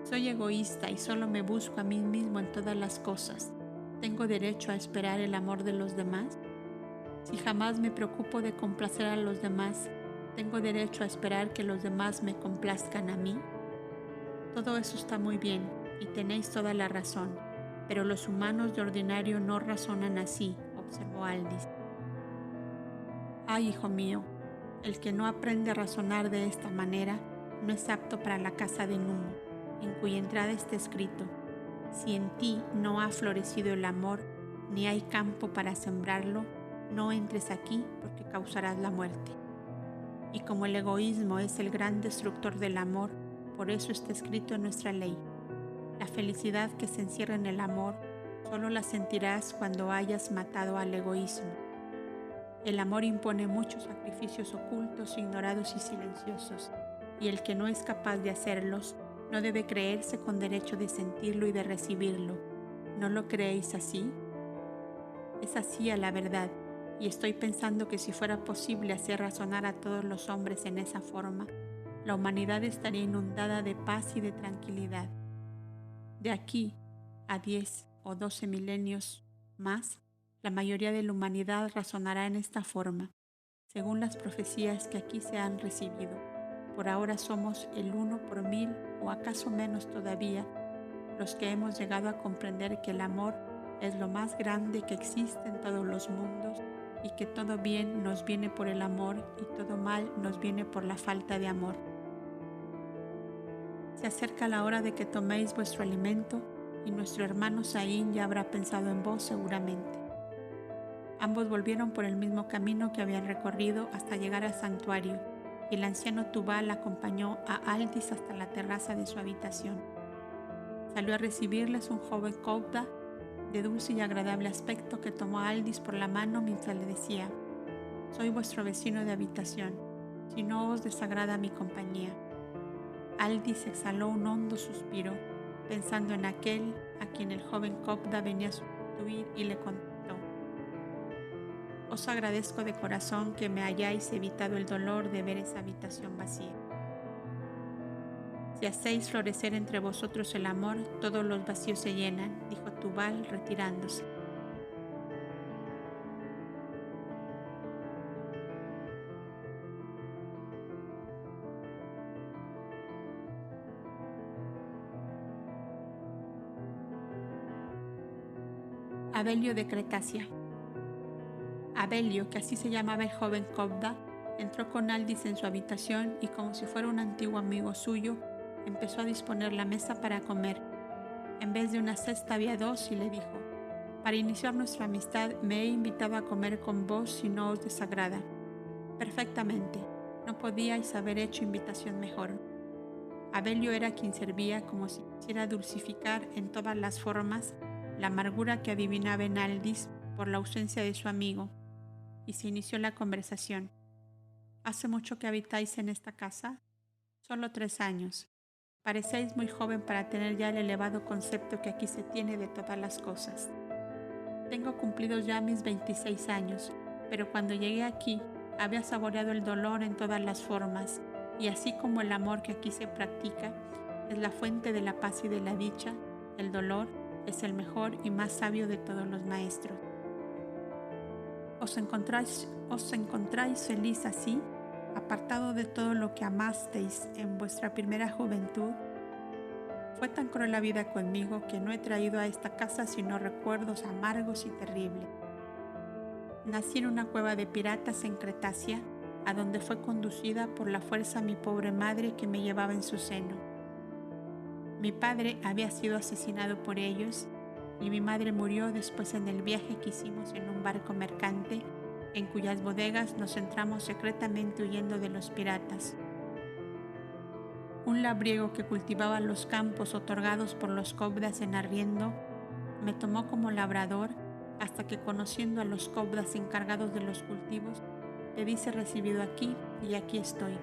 Soy egoísta y solo me busco a mí mismo en todas las cosas. ¿Tengo derecho a esperar el amor de los demás? Si jamás me preocupo de complacer a los demás, ¿tengo derecho a esperar que los demás me complazcan a mí? Todo eso está muy bien y tenéis toda la razón, pero los humanos de ordinario no razonan así, observó Aldis. Ay, hijo mío, el que no aprende a razonar de esta manera no es apto para la casa de Numu, en cuya entrada está escrito: si en ti no ha florecido el amor, ni hay campo para sembrarlo, no entres aquí porque causarás la muerte. Y como el egoísmo es el gran destructor del amor, por eso está escrito en nuestra ley: la felicidad que se encierra en el amor solo la sentirás cuando hayas matado al egoísmo. El amor impone muchos sacrificios ocultos, ignorados y silenciosos, y el que no es capaz de hacerlos no debe creerse con derecho de sentirlo y de recibirlo. ¿No lo creéis así? Es así a la verdad, y estoy pensando que si fuera posible hacer razonar a todos los hombres en esa forma, la humanidad estaría inundada de paz y de tranquilidad. De aquí a 10 o 12 milenios más, la mayoría de la humanidad razonará en esta forma, según las profecías que aquí se han recibido. Por ahora somos el 1 por 1000 o acaso menos todavía, los que hemos llegado a comprender que el amor es lo más grande que existe en todos los mundos y que todo bien nos viene por el amor y todo mal nos viene por la falta de amor. Se acerca la hora de que toméis vuestro alimento y nuestro hermano Saín ya habrá pensado en vos seguramente. Ambos volvieron por el mismo camino que habían recorrido hasta llegar al santuario, y el anciano Tubal acompañó a Aldis hasta la terraza de su habitación. Salió a recibirles un joven Kouda de dulce y agradable aspecto que tomó a Aldis por la mano mientras le decía: soy vuestro vecino de habitación, si no os desagrada mi compañía. Aldis exhaló un hondo suspiro, pensando en aquel a quien el joven Kouda venía a sustituir, y le contestó: os agradezco de corazón que me hayáis evitado el dolor de ver esa habitación vacía. Si hacéis florecer entre vosotros el amor, todos los vacíos se llenan, dijo Tubal retirándose. Abelio de Cretacia. Abelio, que así se llamaba el joven Cobda, entró con Aldis en su habitación y, como si fuera un antiguo amigo suyo, empezó a disponer la mesa para comer. En vez de una cesta había dos y le dijo: «Para iniciar nuestra amistad me he invitado a comer con vos si no os desagrada». «Perfectamente, no podíais haber hecho invitación mejor». Abelio era quien servía como si quisiera dulcificar en todas las formas la amargura que adivinaba en Aldis por la ausencia de su amigo, y se inició la conversación. «¿Hace mucho que habitáis en esta casa?» «Solo 3 años. Parecéis muy joven para tener ya el elevado concepto que aquí se tiene de todas las cosas». «Tengo cumplidos ya mis 26 años, pero cuando llegué aquí había saboreado el dolor en todas las formas, y así como el amor que aquí se practica es la fuente de la paz y de la dicha, el dolor es el mejor y más sabio de todos los maestros. ¿Os encontráis feliz así, apartado de todo lo que amasteis en vuestra primera juventud? Fue tan cruel la vida conmigo que no he traído a esta casa sino recuerdos amargos y terribles. Nací en una cueva de piratas en Cretacia, a donde fue conducida por la fuerza mi pobre madre que me llevaba en su seno. Mi padre había sido asesinado por ellos y mi madre murió después en el viaje que hicimos en un barco mercante en cuyas bodegas nos entramos secretamente huyendo de los piratas. Un labriego que cultivaba los campos otorgados por los cobdas en arriendo me tomó como labrador hasta que, conociendo a los cobdas encargados de los cultivos, te dice recibido aquí y aquí estoy.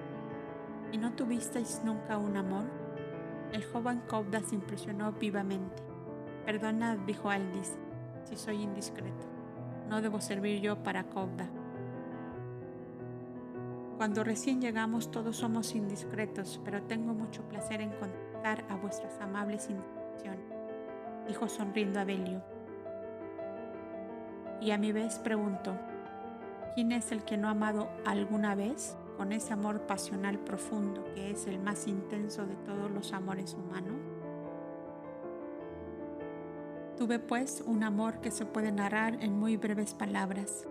¿Y no tuvisteis nunca un amor? El joven cobda se impresionó vivamente. «Perdonad», dijo Aldis, «si soy indiscreto. No debo servir yo para cobda». «Cuando recién llegamos todos somos indiscretos, pero tengo mucho placer en contar a vuestras amables indiscreciones», dijo sonriendo Abelio. Y a mi vez preguntó: «¿Quién es el que no ha amado alguna vez con ese amor pasional profundo que es el más intenso de todos los amores humanos?» Tuve pues un amor que se puede narrar en muy breves palabras.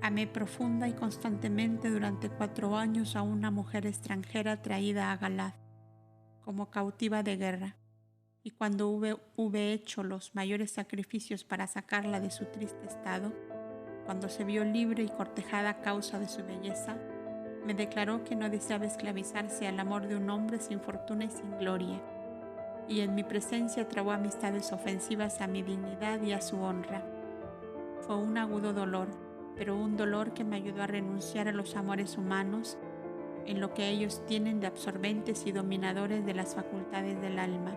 Amé profunda y constantemente durante 4 años a una mujer extranjera traída a Galad, como cautiva de guerra, y cuando hube hecho los mayores sacrificios para sacarla de su triste estado, cuando se vio libre y cortejada a causa de su belleza, me declaró que no deseaba esclavizarse al amor de un hombre sin fortuna y sin gloria, y en mi presencia trabó amistades ofensivas a mi dignidad y a su honra. Fue un agudo dolor, pero un dolor que me ayudó a renunciar a los amores humanos en lo que ellos tienen de absorbentes y dominadores de las facultades del alma.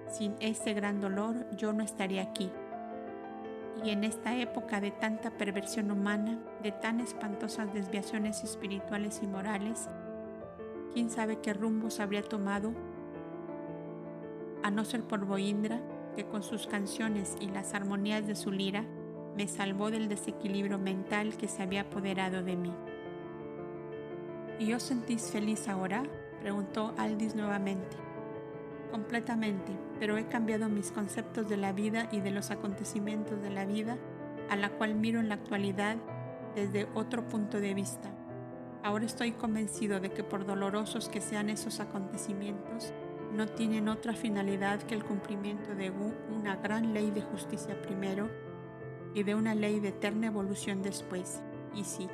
Sin ese gran dolor yo no estaría aquí. Y en esta época de tanta perversión humana, de tan espantosas desviaciones espirituales y morales, quién sabe qué rumbos habría tomado, a no ser por Boindra, que con sus canciones y las armonías de su lira me salvó del desequilibrio mental que se había apoderado de mí. ¿Y os sentís feliz ahora?, preguntó Aldis nuevamente. Completamente, pero he cambiado mis conceptos de la vida y de los acontecimientos de la vida, a la cual miro en la actualidad desde otro punto de vista. Ahora estoy convencido de que, por dolorosos que sean esos acontecimientos, no tienen otra finalidad que el cumplimiento de una gran ley de justicia primero y de una ley de eterna evolución después. Y si,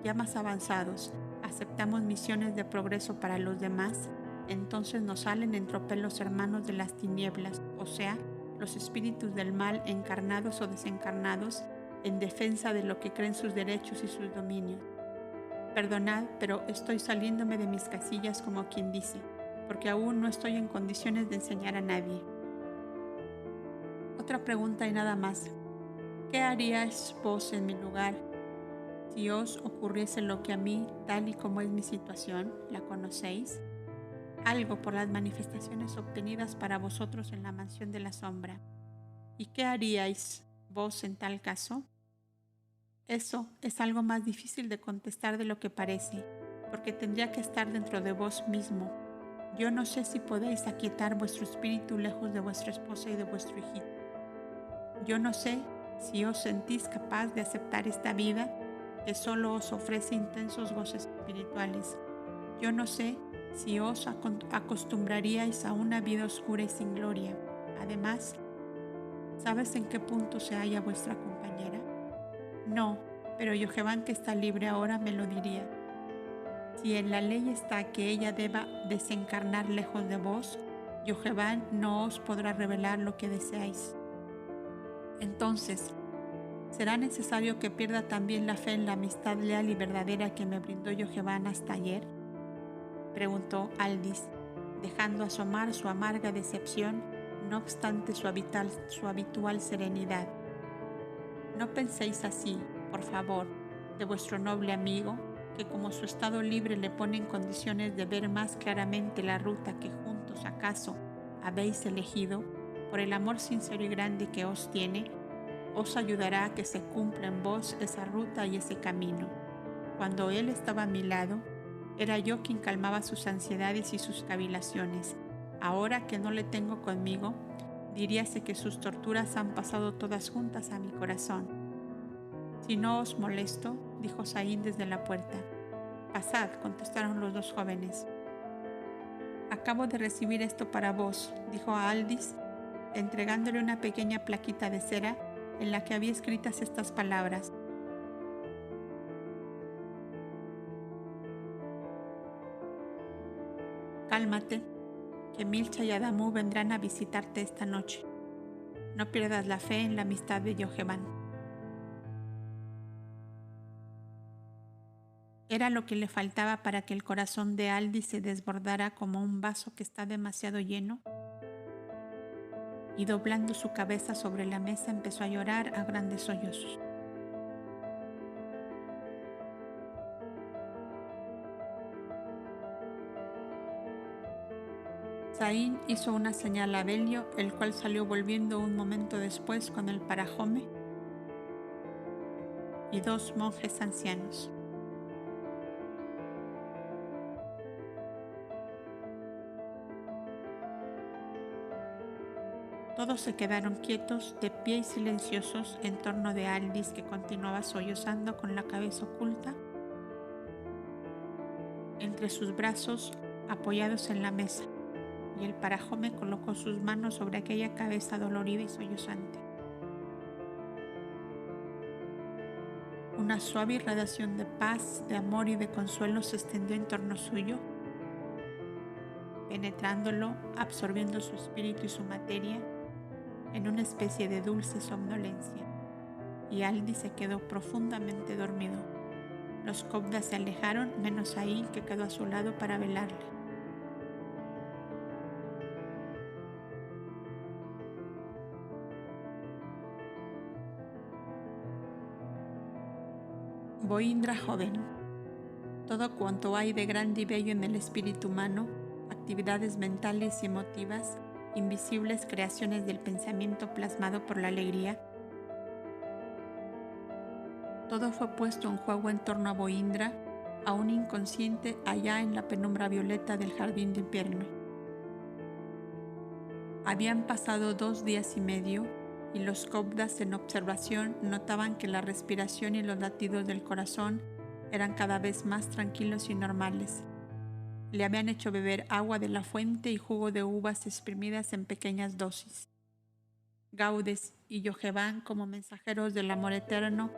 ya más avanzados, aceptamos misiones de progreso para los demás, entonces nos salen en tropel los hermanos de las tinieblas, o sea, los espíritus del mal encarnados o desencarnados en defensa de lo que creen sus derechos y sus dominios. Perdonad, pero estoy saliéndome de mis casillas como quien dice, porque aún no estoy en condiciones de enseñar a nadie. Otra pregunta y nada más. ¿Qué haríais vos en mi lugar si os ocurriese lo que a mí, tal y como es mi situación, la conocéis? Algo por las manifestaciones obtenidas para vosotros en la mansión de la sombra. ¿Y qué haríais vos en tal caso? Eso es algo más difícil de contestar de lo que parece, porque tendría que estar dentro de vos mismo. Yo no sé si podéis aquietar vuestro espíritu lejos de vuestra esposa y de vuestro hijito. Yo no sé si os sentís capaz de aceptar esta vida que solo os ofrece intensos goces espirituales. Yo no sé si os acostumbraríais a una vida oscura y sin gloria. Además, ¿sabes en qué punto se halla vuestra compañera? No, pero Yoheván, que está libre ahora, me lo diría. Si en la ley está que ella deba desencarnar lejos de vos, Yoheván no os podrá revelar lo que deseáis. Entonces, ¿será necesario que pierda también la fe en la amistad leal y verdadera que me brindó Yoheván hasta ayer? Preguntó Aldis, dejando asomar su amarga decepción, no obstante su habitual serenidad. No penséis así, por favor, de vuestro noble amigo, que como su estado libre le pone en condiciones de ver más claramente la ruta que juntos acaso habéis elegido, por el amor sincero y grande que os tiene, os ayudará a que se cumpla en vos esa ruta y ese camino. Cuando él estaba a mi lado, era yo quien calmaba sus ansiedades y sus cavilaciones. Ahora que no le tengo conmigo, diríase que sus torturas han pasado todas juntas a mi corazón. Si no os molesto, dijo Saín desde la puerta. Pasad, contestaron los dos jóvenes. Acabo de recibir esto para vos, dijo a Aldis, entregándole una pequeña plaquita de cera en la que había escritas estas palabras. Cálmate, que Milcha y Adamu vendrán a visitarte esta noche. No pierdas la fe en la amistad de Yoheván. Era lo que le faltaba para que el corazón de Aldis se desbordara como un vaso que está demasiado lleno, y doblando su cabeza sobre la mesa empezó a llorar a grandes sollozos. Saín hizo una señal a Belio, el cual salió volviendo un momento después con el parajome y dos monjes ancianos. Todos se quedaron quietos, de pie y silenciosos en torno de Aldis, que continuaba sollozando con la cabeza oculta entre sus brazos apoyados en la mesa, y el parajome colocó sus manos sobre aquella cabeza dolorida y sollozante. Una suave irradiación de paz, de amor y de consuelo se extendió en torno suyo, penetrándolo, absorbiendo su espíritu y su materia en una especie de dulce somnolencia, y Aldis se quedó profundamente dormido. Los Cobdas se alejaron, menos Saín, que quedó a su lado para velarle. Boindra joven. Todo cuanto hay de grande y bello en el espíritu humano, actividades mentales y emotivas, invisibles creaciones del pensamiento plasmado por la alegría, todo fue puesto en juego en torno a Boindra, aún inconsciente allá en la penumbra violeta del jardín de invierno. Habían pasado 2 días y medio, y los Cobdas en observación notaban que la respiración y los latidos del corazón eran cada vez más tranquilos y normales. Le habían hecho beber agua de la fuente y jugo de uvas exprimidas en pequeñas dosis. Gaudes y Yoheván, como mensajeros del amor eterno,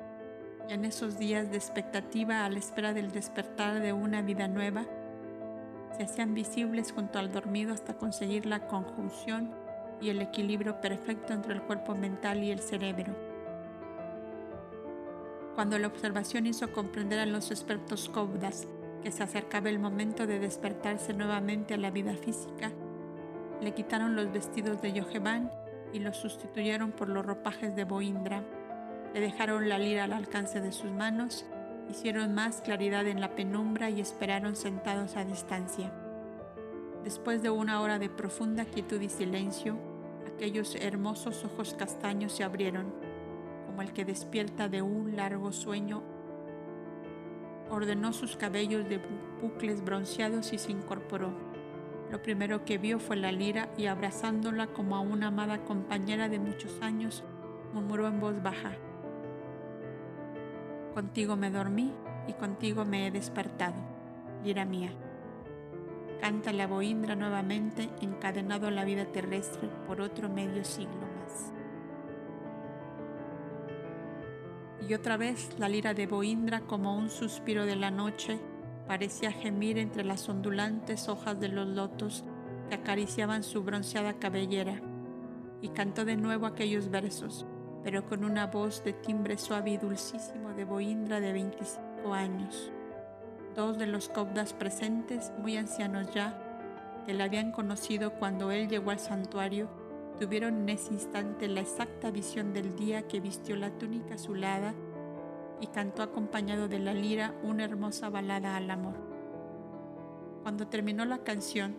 en esos días de expectativa a la espera del despertar de una vida nueva, se hacían visibles junto al dormido hasta conseguir la conjunción y el equilibrio perfecto entre el cuerpo mental y el cerebro. Cuando la observación hizo comprender a los expertos Cobdas que se acercaba el momento de despertarse nuevamente a la vida física, le quitaron los vestidos de Yoheván y los sustituyeron por los ropajes de Boindra. Le dejaron la lira al alcance de sus manos, hicieron más claridad en la penumbra y esperaron sentados a distancia. Después de 1 hora de profunda quietud y silencio, aquellos hermosos ojos castaños se abrieron, como el que despierta de un largo sueño. Ordenó sus cabellos de bucles bronceados y se incorporó. Lo primero que vio fue la lira, y abrazándola como a una amada compañera de muchos años, murmuró en voz baja. Contigo me dormí y contigo me he despertado, lira mía. Canta la bohindra nuevamente, encadenado a la vida terrestre por otro medio siglo más. Y otra vez la lira de bohindra, como un suspiro de la noche, parecía gemir entre las ondulantes hojas de los lotos que acariciaban su bronceada cabellera, y cantó de nuevo aquellos versos, pero con una voz de timbre suave y dulcísimo de bohindra de 25 años. Dos de los cobdas presentes, muy ancianos ya, que le habían conocido cuando él llegó al santuario, tuvieron en ese instante la exacta visión del día que vistió la túnica azulada y cantó acompañado de la lira una hermosa balada al amor. Cuando terminó la canción,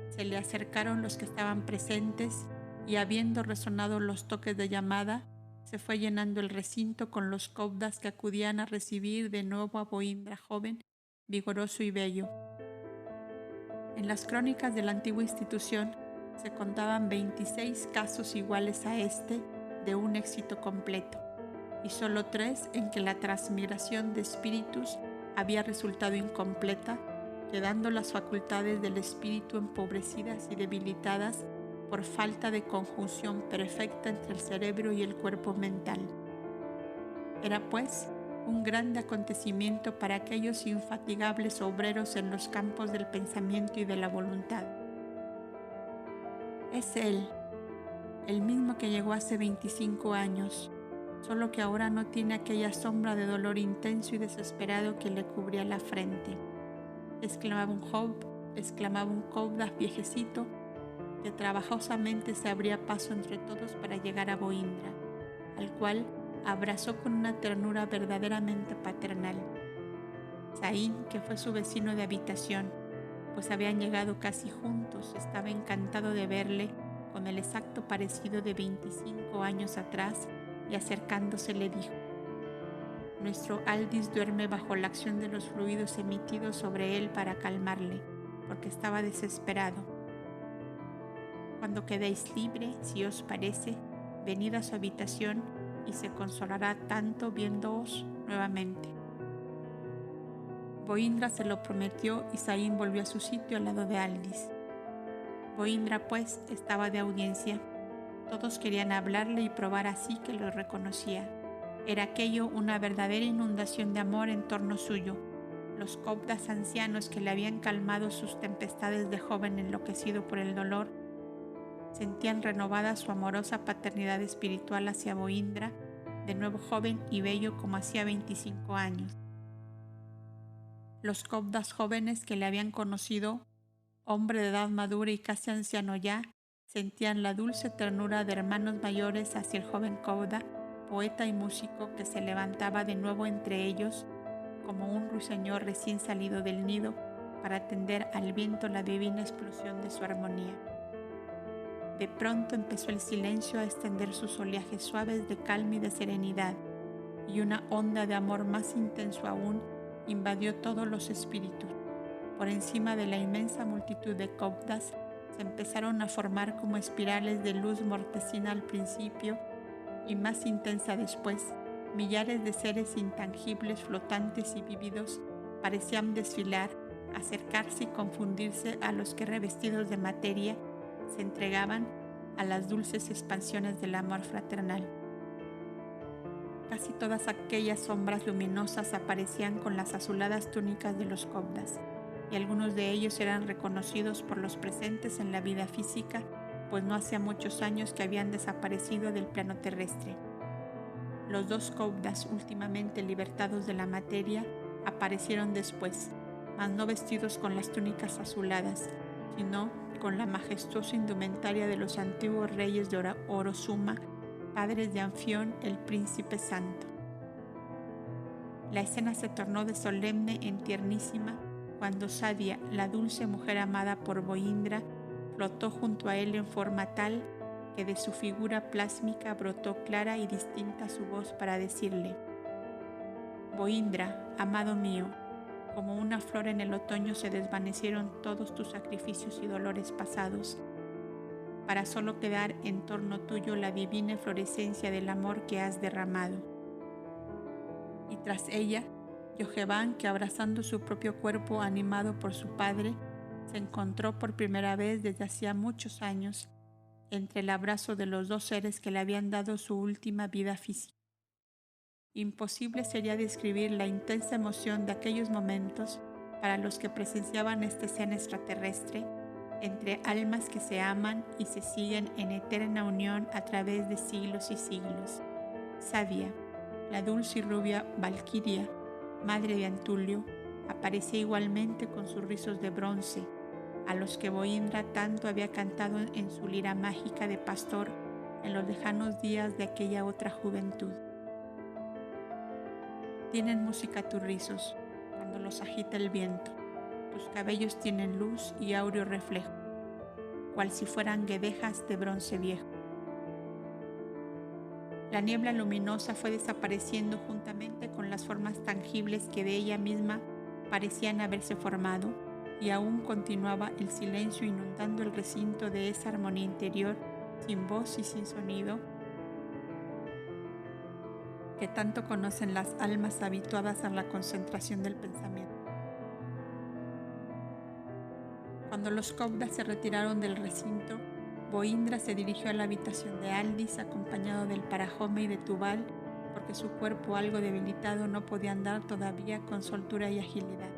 se le acercaron los que estaban presentes y, habiendo resonado los toques de llamada, se fue llenando el recinto con los cobdas que acudían a recibir de nuevo a bohindra joven, vigoroso y bello. En las crónicas de la antigua institución se contaban 26 casos iguales a este de un éxito completo, y solo 3 en que la transmigración de espíritus había resultado incompleta, quedando las facultades del espíritu empobrecidas y debilitadas por falta de conjunción perfecta entre el cerebro y el cuerpo mental. Era, pues, un grande acontecimiento para aquellos infatigables obreros en los campos del pensamiento y de la voluntad. Es él, el mismo que llegó hace 25 años, solo que ahora no tiene aquella sombra de dolor intenso y desesperado que le cubría la frente. Exclamaba un cobda viejecito que trabajosamente se abría paso entre todos para llegar a bohindra, al cual abrazó con una ternura verdaderamente paternal. Saín, que fue su vecino de habitación, pues habían llegado casi juntos, estaba encantado de verle con el exacto parecido de 25 años atrás, y acercándose le dijo: nuestro Aldis duerme bajo la acción de los fluidos emitidos sobre él para calmarle, porque estaba desesperado. Cuando quedéis libre, si os parece, venid a su habitación y se consolará tanto viéndoos nuevamente. Bohindra se lo prometió y Saín volvió a su sitio al lado de Aldis. Bohindra, pues, estaba de audiencia. Todos querían hablarle y probar así que lo reconocía. Era aquello una verdadera inundación de amor en torno suyo. Los cobdas ancianos que le habían calmado sus tempestades de joven enloquecido por el dolor sentían renovada su amorosa paternidad espiritual hacia Bohindra, de nuevo joven y bello como hacía 25 años. Los cobdas jóvenes que le habían conocido, hombre de edad madura y casi anciano ya, sentían la dulce ternura de hermanos mayores hacia el joven cobda, poeta y músico, que se levantaba de nuevo entre ellos como un ruiseñor recién salido del nido para atender al viento la divina explosión de su armonía. De pronto empezó el silencio a extender sus oleajes suaves de calma y de serenidad, y una onda de amor más intenso aún invadió todos los espíritus. Por encima de la inmensa multitud de cobdas se empezaron a formar como espirales de luz mortecina al principio y más intensa después. Millares de seres intangibles, flotantes y vívidos parecían desfilar, acercarse y confundirse a los que, revestidos de materia, se entregaban a las dulces expansiones del amor fraternal. Casi todas aquellas sombras luminosas aparecían con las azuladas túnicas de los cobdas, y algunos de ellos eran reconocidos por los presentes en la vida física, pues no hacía muchos años que habían desaparecido del plano terrestre. Los 2 cobdas últimamente libertados de la materia aparecieron después, mas no vestidos con las túnicas azuladas, sino con la majestuosa indumentaria de los antiguos reyes de Orozuma, padres de Anfión, el príncipe santo. La escena se tornó de solemne en tiernísima cuando Sadia, la dulce mujer amada por Bohindra, flotó junto a él en forma tal que de su figura plásmica brotó clara y distinta su voz para decirle: Bohindra, amado mío, como una flor en el otoño se desvanecieron todos tus sacrificios y dolores pasados, para solo quedar en torno tuyo la divina eflorescencia del amor que has derramado. Y tras ella, Yoheván, que abrazando su propio cuerpo animado por su padre, se encontró por primera vez desde hacía muchos años entre el abrazo de los dos seres que le habían dado su última vida física. Imposible sería describir la intensa emoción de aquellos momentos para los que presenciaban esta escena extraterrestre entre almas que se aman y se siguen en eterna unión a través de siglos y siglos. Sadia, la dulce y rubia Valquiria, madre de Antulio, aparecía igualmente con sus rizos de bronce, a los que Boindra tanto había cantado en su lira mágica de pastor en los lejanos días de aquella otra juventud. Tienen música tus rizos, cuando los agita el viento. Tus cabellos tienen luz y áureo reflejo, cual si fueran guedejas de bronce viejo. La niebla luminosa fue desapareciendo juntamente con las formas tangibles que de ella misma parecían haberse formado, y aún continuaba el silencio inundando el recinto de esa armonía interior, sin voz y sin sonido, que tanto conocen las almas habituadas a la concentración del pensamiento. Cuando los Kovdas se retiraron del recinto, Boindra se dirigió a la habitación de Aldis acompañado del Parajome y de Tubal, porque su cuerpo algo debilitado no podía andar todavía con soltura y agilidad.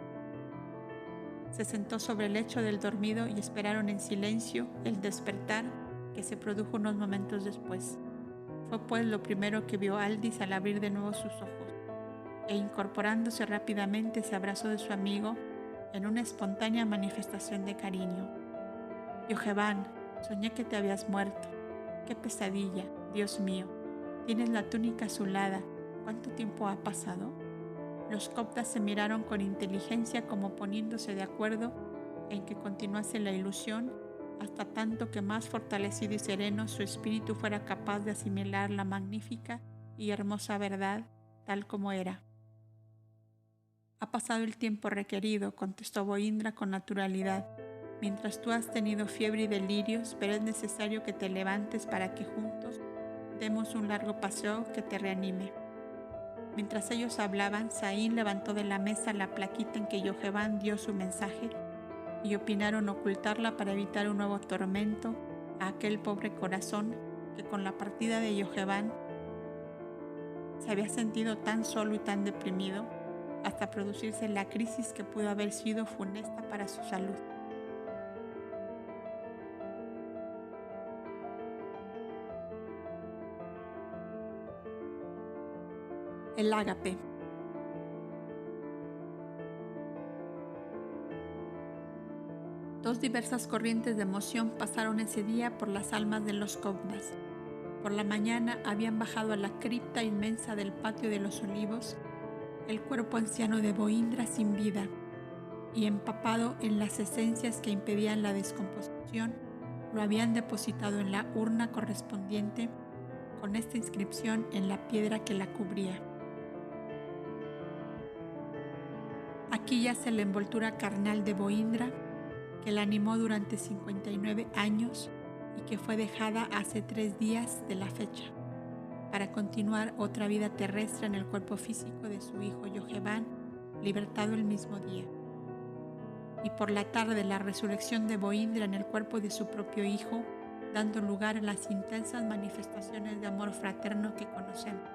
Se sentó sobre el lecho del dormido y esperaron en silencio el despertar que se produjo unos momentos después. Fue pues lo primero que vio Aldis al abrir de nuevo sus ojos, e incorporándose rápidamente se abrazó de su amigo en una espontánea manifestación de cariño. Yoheván, soñé que te habías muerto. ¡Qué pesadilla! Dios mío, tienes la túnica azulada. ¿Cuánto tiempo ha pasado? Los Kovdas se miraron con inteligencia como poniéndose de acuerdo en que continuase la ilusión hasta tanto que más fortalecido y sereno su espíritu fuera capaz de asimilar la magnífica y hermosa verdad tal como era. Ha pasado el tiempo requerido, contestó Boindra con naturalidad. Mientras tú has tenido fiebre y delirios, pero es necesario que te levantes para que juntos demos un largo paseo que te reanime. Mientras ellos hablaban, Saín levantó de la mesa la plaquita en que Yoheván dio su mensaje y opinaron ocultarla para evitar un nuevo tormento a aquel pobre corazón que con la partida de Yoheván se había sentido tan solo y tan deprimido hasta producirse la crisis que pudo haber sido funesta para su salud. El ágape. Dos diversas corrientes de emoción pasaron ese día por las almas de los Kovdas. Por la mañana habían bajado a la cripta inmensa del patio de los Olivos el cuerpo anciano de Boindra sin vida y empapado en las esencias que impedían la descomposición, lo habían depositado en la urna correspondiente con esta inscripción en la piedra que la cubría. Aquí yace la envoltura carnal de Boindra, que la animó durante 59 años y que fue dejada hace 3 días de la fecha, para continuar otra vida terrestre en el cuerpo físico de su hijo Yoheván, libertado el mismo día. Y por la tarde la resurrección de Boindra en el cuerpo de su propio hijo, dando lugar a las intensas manifestaciones de amor fraterno que conocemos.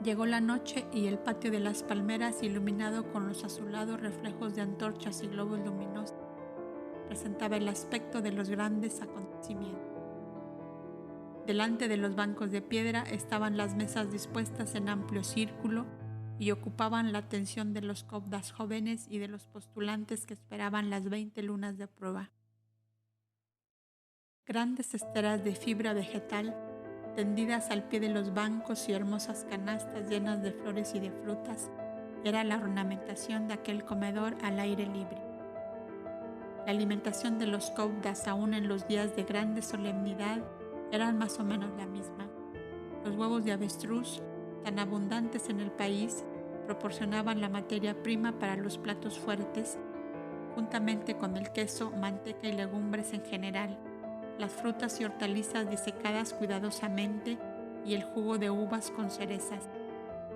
Llegó la noche y el patio de las palmeras, iluminado con los azulados reflejos de antorchas y globos luminosos, presentaba el aspecto de los grandes acontecimientos. Delante de los bancos de piedra estaban las mesas dispuestas en amplio círculo y ocupaban la atención de los Kovdas jóvenes y de los postulantes que esperaban las 20 lunas de prueba. Grandes esteras de fibra vegetal tendidas al pie de los bancos y hermosas canastas llenas de flores y de frutas era la ornamentación de aquel comedor al aire libre. La alimentación de los Kovdas aún en los días de grande solemnidad eran más o menos la misma. Los huevos de avestruz, tan abundantes en el país, proporcionaban la materia prima para los platos fuertes, juntamente con el queso, manteca y legumbres en general, las frutas y hortalizas disecadas cuidadosamente y el jugo de uvas con cerezas,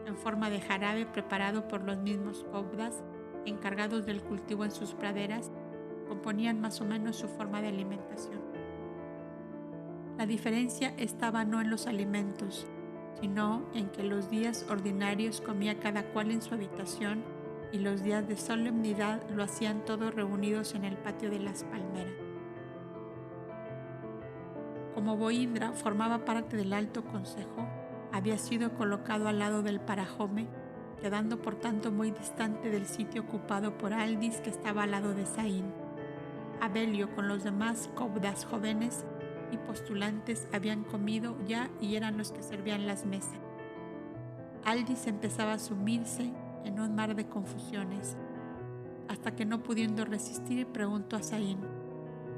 en forma de jarabe preparado por los mismos Cobdas, encargados del cultivo en sus praderas, componían más o menos su forma de alimentación. La diferencia estaba no en los alimentos, sino en que los días ordinarios comía cada cual en su habitación y los días de solemnidad lo hacían todos reunidos en el patio de las palmeras. Como Boindra formaba parte del Alto Consejo, había sido colocado al lado del Parajome, quedando por tanto muy distante del sitio ocupado por Aldis, que estaba al lado de Saín. Abelio con los demás Cobdas jóvenes y postulantes habían comido ya y eran los que servían las mesas. Aldis empezaba a sumirse en un mar de confusiones, hasta que no pudiendo resistir preguntó a Saín: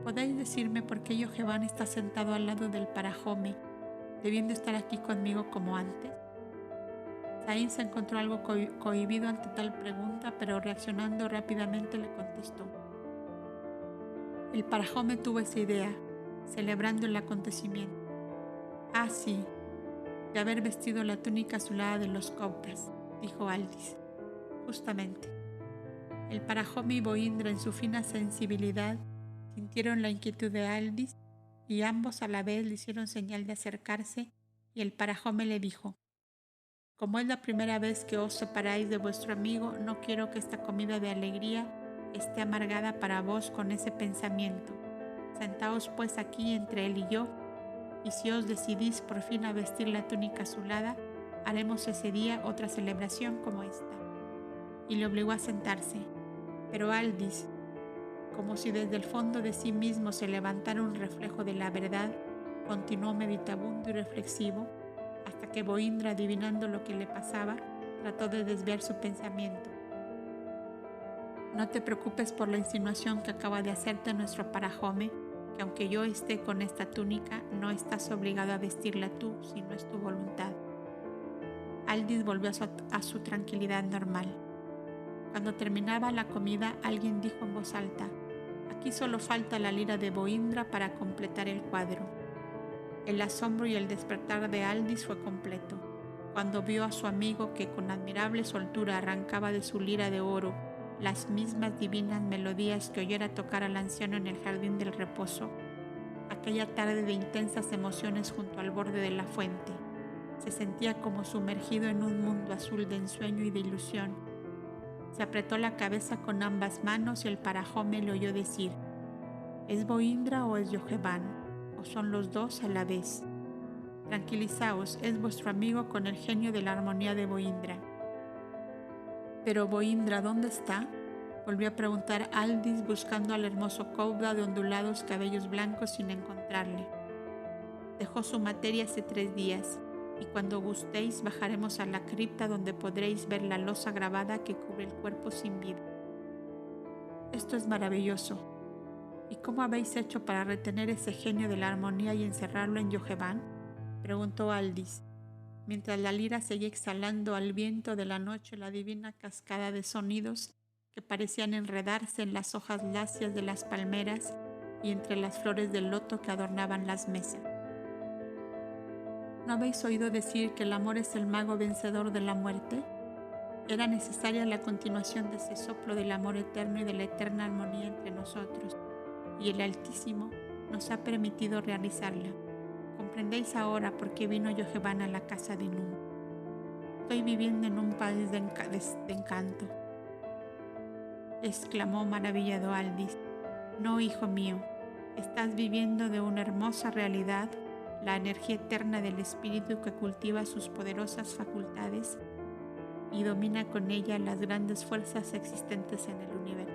¿podéis decirme por qué Yoheván está sentado al lado del Parajome, debiendo estar aquí conmigo como antes? Saín se encontró algo cohibido ante tal pregunta, pero reaccionando rápidamente le contestó: el Parajome tuvo esa idea, celebrando el acontecimiento. Ah, sí, de haber vestido la túnica azulada de los Cobdas, dijo Aldis. Justamente. El Parajome y Boindra, en su fina sensibilidad, sintieron la inquietud de Aldis y ambos a la vez le hicieron señal de acercarse, y el Parajome le dijo: como es la primera vez que os separáis de vuestro amigo, no quiero que esta comida de alegría esté amargada para vos con ese pensamiento. Sentaos pues aquí entre él y yo, y si os decidís por fin a vestir la túnica azulada, haremos ese día otra celebración como esta. Y le obligó a sentarse. Pero Aldis, como si desde el fondo de sí mismo se levantara un reflejo de la verdad, continuó meditabundo y reflexivo, hasta que Boindra, adivinando lo que le pasaba, trató de desviar su pensamiento. No te preocupes por la insinuación que acaba de hacerte nuestro Parajome, que aunque yo esté con esta túnica, no estás obligado a vestirla tú, si no es tu voluntad. Aldis volvió a su tranquilidad normal. Cuando terminaba la comida, alguien dijo en voz alta: aquí solo falta la lira de Boindra para completar el cuadro. El asombro y el despertar de Aldis fue completo, cuando vio a su amigo que con admirable soltura arrancaba de su lira de oro las mismas divinas melodías que oyera tocar al anciano en el jardín del reposo, aquella tarde de intensas emociones junto al borde de la fuente. Se sentía como sumergido en un mundo azul de ensueño y de ilusión. Se apretó la cabeza con ambas manos y el Parajome le oyó decir: ¿es Boindra o es Yoheván? ¿O son los dos a la vez? Tranquilizaos, es vuestro amigo con el genio de la armonía de Boindra. ¿Pero Boindra dónde está?, volvió a preguntar Aldis, buscando al hermoso Cobda de ondulados cabellos blancos sin encontrarle. Dejó su materia hace 3 días, y cuando gustéis bajaremos a la cripta, donde podréis ver la losa grabada que cubre el cuerpo sin vida. Esto es maravilloso. ¿Y cómo habéis hecho para retener ese genio de la armonía y encerrarlo en Yoheván?, preguntó Aldis, mientras la lira seguía exhalando al viento de la noche la divina cascada de sonidos que parecían enredarse en las hojas lacias de las palmeras y entre las flores del loto que adornaban las mesas. ¿No habéis oído decir que el amor es el mago vencedor de la muerte? Era necesaria la continuación de ese soplo del amor eterno y de la eterna armonía entre nosotros, y el Altísimo nos ha permitido realizarla. ¿Comprendéis ahora por qué vino Yoheván a la casa de Num? Estoy viviendo en un país de encanto, exclamó maravillado Aldis. No, hijo mío, estás viviendo de una hermosa realidad, la energía eterna del espíritu que cultiva sus poderosas facultades y domina con ella las grandes fuerzas existentes en el universo.